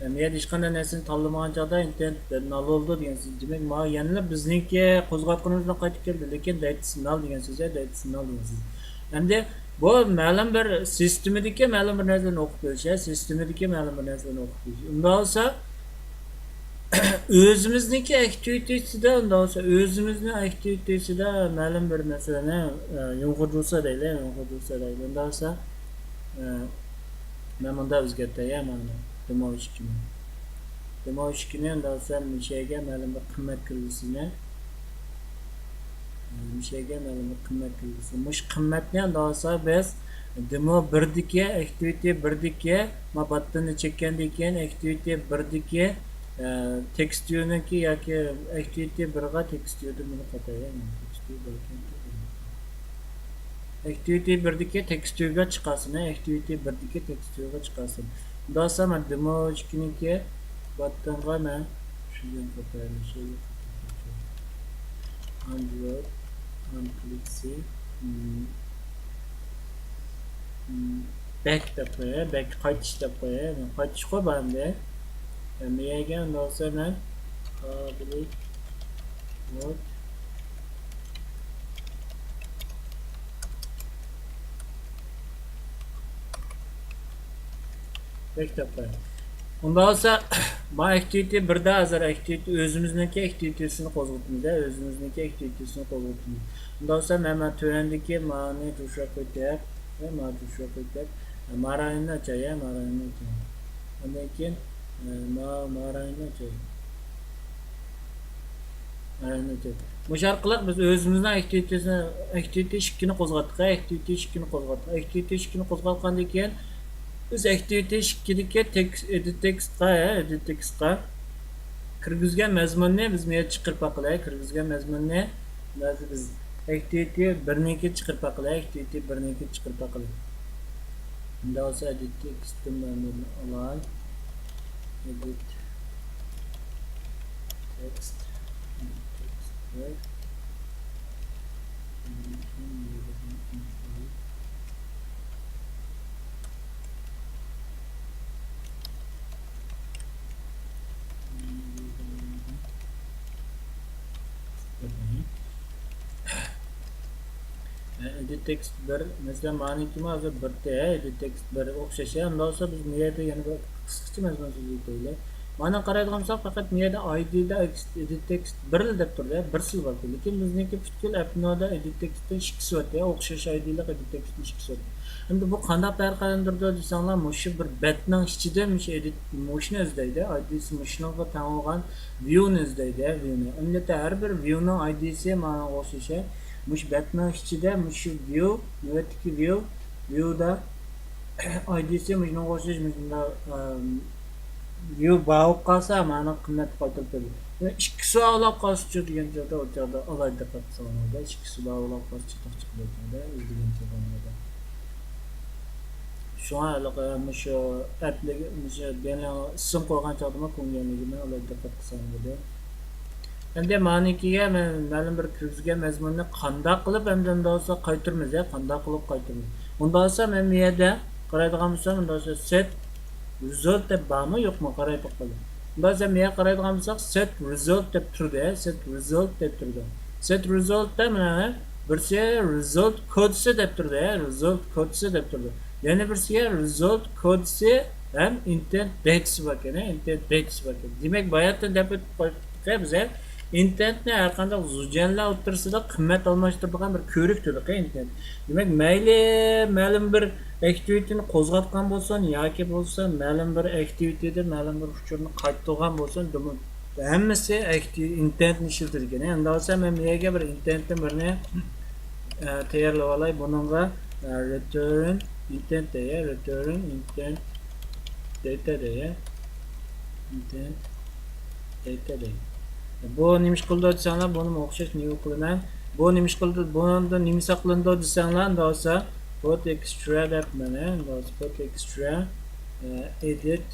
S1: Men hech qanday narsani tanlamagan joyda internet null bo'ldi degan so'z. Demak, men yana bizniki qo'zg'atganimizdan qaytib keldi, lekin data null degan so'z, data null degan so'z. Endi bu ma'lum bir sistemidagi ma'lum bir narsani o'qib berish, Unda olsa o'zimizniki activitiesida, unda olsa o'zimizning activitiesida ma'lum bir masalani yo'g'irsa deydi. Unda olsa men bunda o'zgartiraman mana demo ishkini unda olsa mishaga ma'lum bir qimmat kirgizishni mush qimmatni unda olsa biz demo 1dagi activity 1dagi mabatni chekkandan keyin activity 1dagi tekstiyoniki yoki activity 1ga tekstiyonni buni qatayman. Activity 1dagi tekstiyoga chiqasin, activity 1dagi tekstiyoga chiqasin. Unda olsa men demo 2niki batanga men shunday qatayman. Android Amplexi back deb qo'yay, back qaytish deb qo'yay. Men qaytish qo'yamda. Miyaga unda olsa men public vote Bektab. Unda olsa bu activity birda azar activity özümüzneki activity'sini qo'zg'atamiz, özümüzneki activity'sini qo'zg'atamiz. Unda olsa men tövendeki mani tuşa koyacak ve mani tuşa koyacak. Marayını açayım, marayını açayım. Ondan keyin marayını açayım. Marayını açayım. Bu arqali biz özümüzning activity ishkini qo'zg'atdik, activity ishkini qo'zg'atdik. Activity ishkini qo'zg'atgandan keyin biz activity ishkidagi edit textga kirgizgan mazmunni biz bu yerga chiqarib baqilay, kirgizgan mazmunni biz activity 1niki chiqarib baqilay, activity 1niki chiqarib baqilay. Bunda olsa edit textni olay. Edit text right. Edit text bir mesela maniki hozir birda edit text bir o'xshashi, unda olsa biz bu yerda yana bir qisqacha mazmun so'zlaydi. Mana qaraydigan bo'lsak faqat bu yerda id da edit text bir deb turdi, bir sil bor. Lekin bizniki butkul appnoda edit textda ikki so'z o'xshash idlar edit textda ikki so'z. Endi bu qanday farqlantirdi desanglar, mushu bir betning ichida mush edit mushni izlaydi, idsi mushnoga teng bo'lgan viewni izlaydi, viewni. Endi har bir viewning idsi mana o'xshashi mush batning ichida mush view, navbatdagi viewda idsi mushni o'xshash mushunda view ba'u qolsa mana qimmat qaytarib beradi. Ikki savol qolsa degan joyda o'chada alayda qatsanada ikki savol qolsa chiqib chiqadi degan joyda. Şu an şu app'le yani isim qo'ygan chog'da ko'nganligini alayda qatsanada. Endi manikiga men ma'lum bir kirgizgan mazmunni qanday qilib endi olsa qaytaramiz, qanday qilib qaytaramiz. Unda olsa men bu yerda qaraydigan bo'lsam, unda olsa set result deb bormi yo'qmi qarayib qo'ydim. Unda olsa men qaraydigan bo'lsak set result deb turdi, set result deb turdi. Set result da mana birsi result kodesi deb turdi, result kodesi deb turdi. Yana birsiga result kodesi ham intent dates bor ekan, intent dates bor ekan. Demak, bu yerda deb qo'yibmiz. Intentni har qanday zujanlar o'rtasida qimmat almashtiradigan bir ko'rikdir internet. Demak, mayli ma'lum bir activityni qo'zg'atgan bo'lsin yoki bo'lsa ma'lum bir activityda ma'lum bir uchurni qaytargan bo'lsin, hammasi intentni ishlatilgan. Endi olsa men bu yerga bir intentni birini tayyorlab olay. Buningga return intent deya, return intent data deya, intent data deya. Bu nimish qildi desanglar, buni o'xshash new qilaman. Bu nimish qildi, bunda nima saqlandi desanglar, olsa put extra deb mana, put extra edit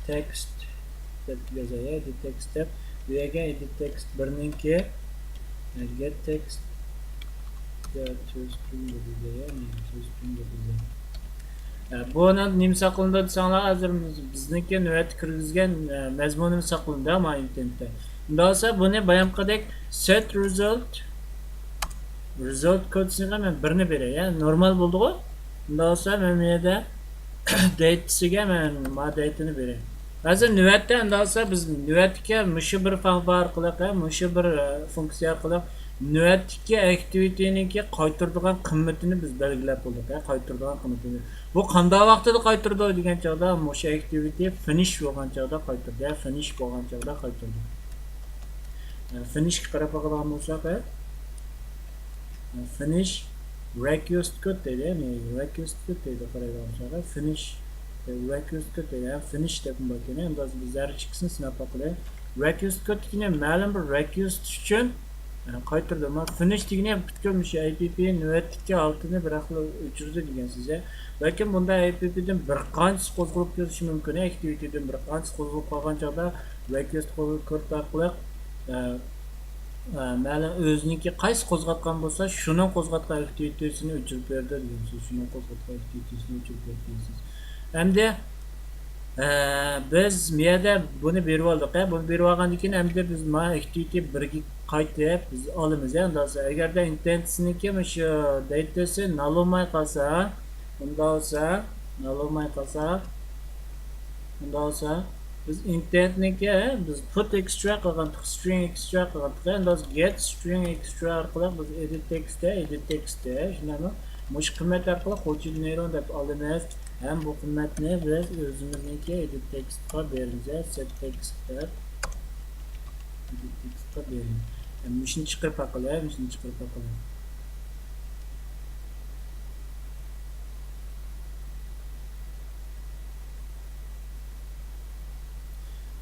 S1: text deb yozay, edit text deb. Bu yerga edit text birninki get text buni nima saqlandi desanglar, hozir bizniki navbat kirgizgan mazmunimiz saqlandi ama intentda. Unda olsa buni bayamqadek set result kodesiga men birni beray, normal bo'ldi-ku. Unda olsa men bu yerda datesiga men date'ni beray. Hozir navbatda unda olsa biz navbatga mushu bir function orqali, mushu bir funksiya orqali navbatdagi activity'niki qaytaradigan qimmatini biz belgilab bo'ldik, qaytaradigan qimmatini. Bu qanday vaqtida qaytardi degan chog'da mushu activity finish bo'lgan chog'da qaytardi, finish bo'lgan chog'da qaytardi. Finish qarab qo'ygan bo'lsak, finish request code deydi, request code deydi qaraydigan bo'lsak, finish request code deydi, finish deb bo'lgan. Endi bizlar chiqsin sinab qo'yay. Request code ma'lum bir request uchun qaytardi. Men finish degani butkul app navbatdagi altini bir xil o'chirdi degan sizga. Lekin bunda app'dan bir qancha qo'zg'alib ketishi mumkin. Activity'dan bir qancha qo'zg'alib qolgan chog'da request code orqali ma'lum o'ziniki qaysi qo'zg'atgan bo'lsa, shuni qo'zg'atgan activity'sini o'chirib berdi deysiz. Shuni qo'zg'atgan activity'sini o'chirib berdi deysiz. Endi biz bu yerda buni berib oldik. Buni berib olgandan keyin endi biz mana activity 1ga qaytib biz olamiz. Endi agarda intentsiniki shu datasi null bo'lmay qolsa, unda olsa null bo'lmay qolsa Bundan sonra biz internetniki biz put extra qilgandik, string extra qilgandik. Endi get string extra orqali biz edit text'te shunami mush qiymat orqali qo'shib neyron deb olamiz. Ham bu qiymatni biz o'zimizniki edit text'ga beramiz. Set text'da edit text'ga beramiz. Mushni chiqarib aqilay, mushni chiqarib aqilay.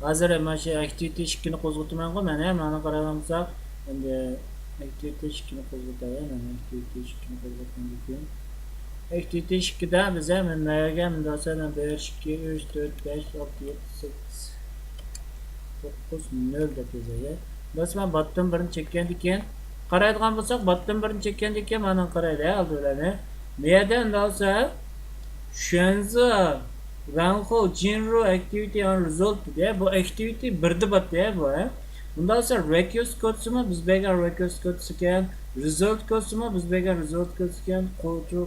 S1: Hozir mana shu activity ishkini qo'zg'ataman-ku, mana qaragansak, endi activity ishkini qo'zg'ataman, mana activity ishkini qo'zg'atgandan keyin activity ishkida biz ham nimaga masalan 1 2 3 4 5 6 7 8 9 0 deb yozaylik. Masalan, bottom birini chekkandan keyin qaraydigan bo'lsak, bottom birini chekkandan keyin mana qaraydi, albatta. Bu yerda endi olsa Shenzhe Ranho Jinro activity on result diye bu activity birde bat diye bu. Bundan sonra request kodusunu biz bega request kodusuken result kodusunu biz bega result kodusuken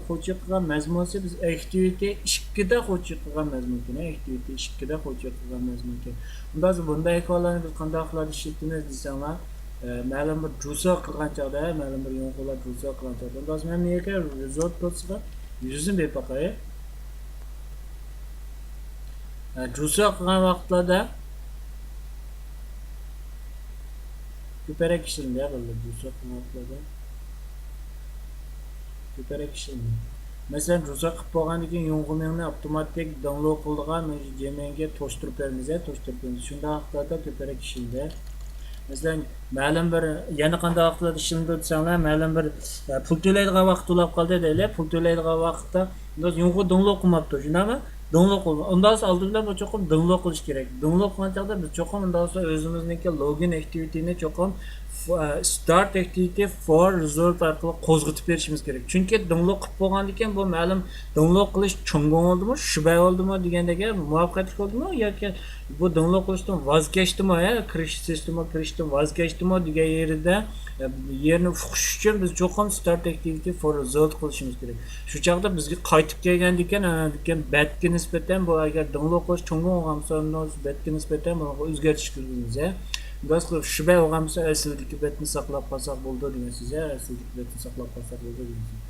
S1: qo'shib qilgan mazmunsi biz activity 2 da qo'shib qilgan mazmunki activity 2 da qo'shib qilgan mazmunki. Bundan sonra bunday ekollarni biz qanday qilib ishlatamiz desanglar ma'lum bir juso qilgan chog'da ma'lum bir yo'nqolar juso qilgan chog'da bundan sonra men nega result kodusiga yuzini berib qo'yay. Juso qilgan vaqtlarda ko'parak ishlanadi bo'ldi juso qilgan vaqtlarda ko'parak ishlanadi. Masalan, juso qilib bo'lgandan keyin yo'ng'imni avtomatik download qilgan jemanga to'shtirib beramiz, Shunda vaqtlarda ko'parak ishlanadi. Masalan, ma'lum bir yana qanday vaqtlarda ishlanadi desanglar, ma'lum bir pul to'laydigan vaqt to'lab qoldi deylik, pul to'laydigan vaqtda yo'ng'i download qilmabdi, shundami? Download qildi. Undan sonra oldindan bu cho'qim download qilish kerak. Download qilgan chog'da biz cho'qim undan sonra o'zimizniki login activity'ni cho'qim start activity for result orqali qo'zg'atib berishimiz kerak. Chunki download qilib bo'lgandan keyin bu ma'lum download qilish cho'ngon oldimi, shubay oldimi degandagi muvaffaqiyat oldimi yoki bu download qilishdan voz kechdimi, kirish sistema kirishdan voz kechdimi degan yerida yerni fuqish uchun biz cho'qim start activity for result qilishimiz kerak. Shu chog'da bizga qaytib kelgandan keyin batga nisbatan bu agar download qilish cho'ngon bo'lgan bo'lsa, batga nisbatan o'zgartirish kiritamiz. Bas qilib shubay bo'lgan bo'lsa, asldagi batni saqlab qolsak bo'ldi degan so'z, asldagi batni saqlab qolsak bo'ldi degan so'z.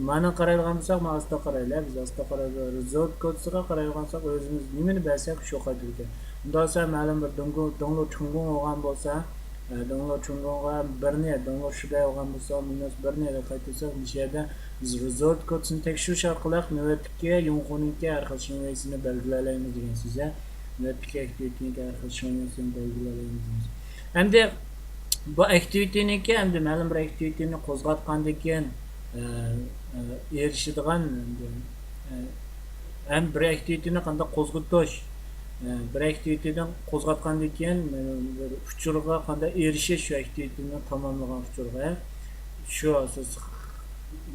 S1: Mana qaraydigan bo'lsak, mana asta qaraylar, biz asta qaraydi, result kodsiga qaraydigan bo'lsak, o'zimiz nimani bilsak shu qaytadi. Undan so'ng ma'lum bir download cho'ngon bo'lgan bo'lsa, download cho'ngonga download shubay bo'lgan bo'lsa, -1 deb qaytarsak, bu yerda biz result kodsini tekshirish orqali navbatdagi yo'nqo'ningga har xil shungaysini belgilaymiz degan so'z. Navbatdagi activity'ga har xil shungaysini belgilaymiz. Endi bu activity'niki endi ma'lum bir activity'ni qo'zg'atgandan keyin erishadigan ham bir activity'ni qanday qo'zg'atish, bir activity'dan qo'zg'atgandan keyin bir uchurga qanday erishish shu activity'ni tamomlagan uchurga shu asos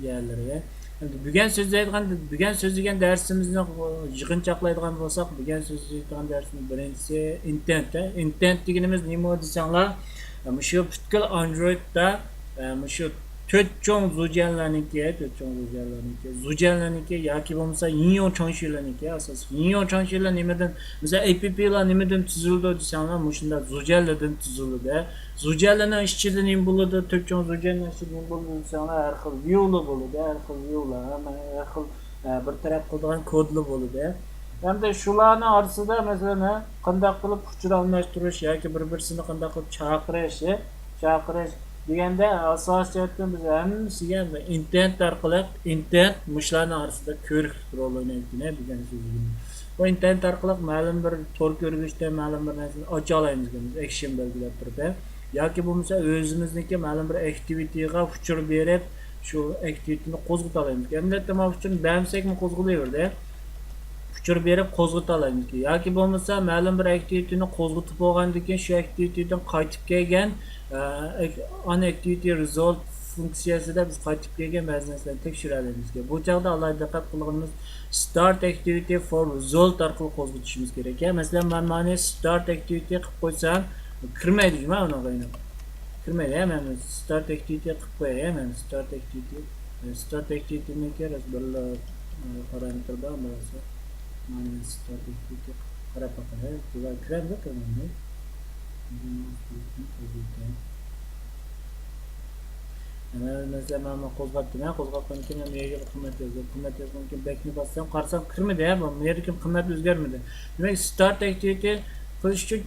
S1: yerlariga. Endi bugun so'zlagan darsimizni yig'inchoqlaydigan bo'lsak, bugun so'zlaydigan darsning birinchisi intent deganimiz nima desanglar, shu butkul Androidda shu 4 cho'ng zujanlarniki yoki bo'lmasa yin cho'ngshlarniki asosan yin cho'ngshlar nimadan masalan app'lar nimadan tuzildi desanglar, shunda zujanlardan tuzildi. Zujanlarning ichida nima bo'ladi? 4 cho'ng zujanlar ichida nima bo'ladi desanglar, har xil viewlar bo'ladi, har xil bir taraf qiladigan kodlar bo'ladi. Endi shularning orasida masalan qanday qilib uchur almashtirish yoki bir-birini qanday qilib chaqirish deganda asosiyatdan biz hammasiga intent orqali mushlarning orasida ko'rik rol o'ynaydi degan so'zligini. Bu intent orqali ma'lum bir tor ko'rgishda ma'lum bir narsani ocha olamiz, action belgilab turib, yoki bo'lmasa o'zimizniki ma'lum bir activity'ga uchur berib shu activity'ni qo'zg'ata olamiz. Endi nima uchun bamsakmi qo'zg'alayverdi? Uchur berib qo'zg'ata olamiz yoki bo'lmasa ma'lum bir activity'ni qo'zg'atib bo'lgandan keyin shu activity'dan qaytib kelgan on activity result funksiyasida biz qaytib kelgan ba'zi narsalarni tekshiramiz. Bu chog'da alohida diqqat qilganimiz start activity for result orqali qo'zg'atishimiz kerak. Masalan, men mana start activity qilib qo'ysam, kirmaydi mana unaqa. Kirmaydi, men start activity qilib qo'yay, men start activity ni kerak bir parametrda bo'lsa, mana start activity qarab bakalım. Güzel krem de tamamdır. Mesela ben qo'zg'atdim, qo'zg'atgandan keyin ham yerga qimmat yozdi. Qimmat yozgandan keyin backni bossam, qarasam kirmadi, bu yerga qimmat o'zgarmadi. Demak, start activity qilish uchun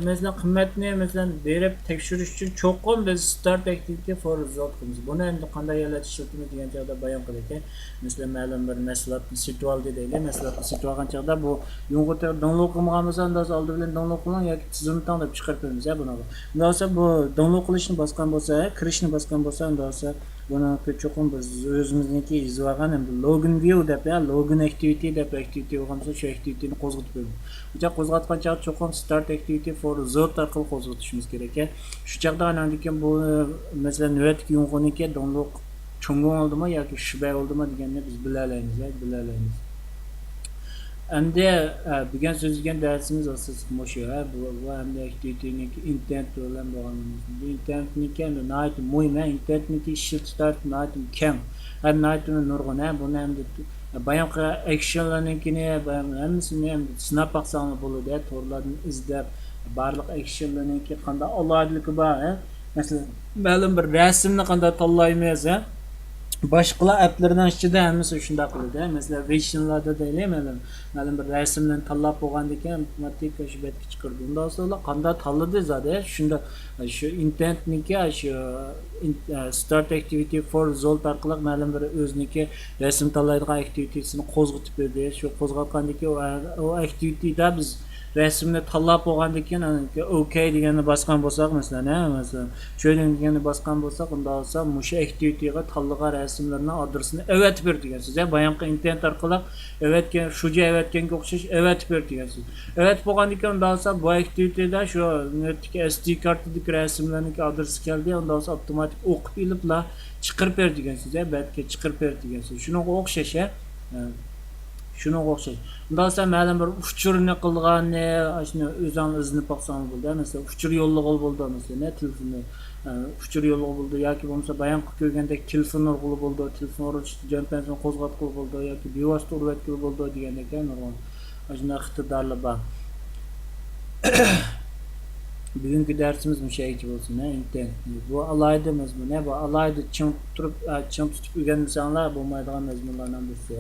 S1: masalan qimmatni masalan berib tekshirish uchun cho'qim biz start activity for result qilamiz. Buni endi qanday yaratish shakli degan joyda bayon qilakan. Masalan, ma'lum bir mahsulotni situal deylik. Mahsulotni situal qilgan chog'da bu yong'oq download qilmagan bo'lsa, unda oldi bilan download qiling yoki tizimni tanlab chiqarib beramiz buni. Unda bo'lsa bu download qilishni bosgan bo'lsa, kirishni bosgan bo'lsa, unda bo'lsa buni cho'qim biz o'zimizniki yozib olgan endi login view deb, login activity deb activity bo'lgansa shu activityni qo'zg'atib beramiz. O'sha qo'zg'atgancha cho'qim start activity for result orqali qo'zg'atishimiz kerak. Shu chaqda anandikin bu masalan navbatdagi yong'iniki download cho'ngon oldimi yoki shibay oldimi deganni biz bilalaymiz, bilalaymiz. Endi bugun so'zlagan darsimiz asosan shu, bu endi activity'niki intent bilan bog'lanamiz. Bu intent'niki endi night muhim, intent'niki should start night kam. Night'ni nurg'un, buni endi bayon qilgan action'larnikini hammasini endi sinab baqsam bo'ladi, to'g'rilarni izlab barliq action'larniki qanday alohidaligi bor, masalan, ma'lum bir rasmni qanday tanlaymiz, boshqa applardan ichida hammasi shunday qiladi. Masalan, Vision'larda deylik, ma'lum bir rasmlarni tanlab bo'lgandan keyin avtomatik shu betga chiqardi. Undan so'ng qanday tanladi zada shunda shu intentniki shu start activity for result orqali ma'lum bir o'zniki rasm tanlaydigan activity'sini qo'zg'atib berdi. Shu qo'zg'atgandan keyin o activity'da biz rasmni tanlab bo'lgandan keyin OK deganni bosgan bo'lsak, masalan, sho'rangni bosgan bo'lsak, unda olsa mushu activity'ga tanlagan rasmlarning adresini evet ber degansiz. Bayonqi intent orqali evetga shuja evetganga o'xshash evet ber degansiz. Evet bo'lgandan keyin unda olsa bu activity'da shu SD kartadagi rasmlarning adresi keldi, unda olsa avtomatik o'qib ilibla chiqarib ber degansiz. Betga chiqarib ber degansiz. Shunga o'xshash, shunga o'xshash. Undan sonra ma'lum bir uchurni qilganni, shuni o'zing izni baqsang bo'ldi. Masalan, uchur yo'llig'i bo'ldi, masalan, telefonni uchur yo'llig'i bo'ldi yoki bo'lmasa bayon qilib ko'rgandek telefon orqali bo'ldi, telefon orqali jampanni qo'zg'atib bo'ldi yoki bevosita urvatib bo'ldi degandek nurg'un. Shunday iqtidorlar bor. Bugungi darsimiz mushaychi bo'lsin, intent. Bu alayda mazmun, bu alayda chim tutib o'rgansanlar bo'lmaydigan mazmunlardan birisi.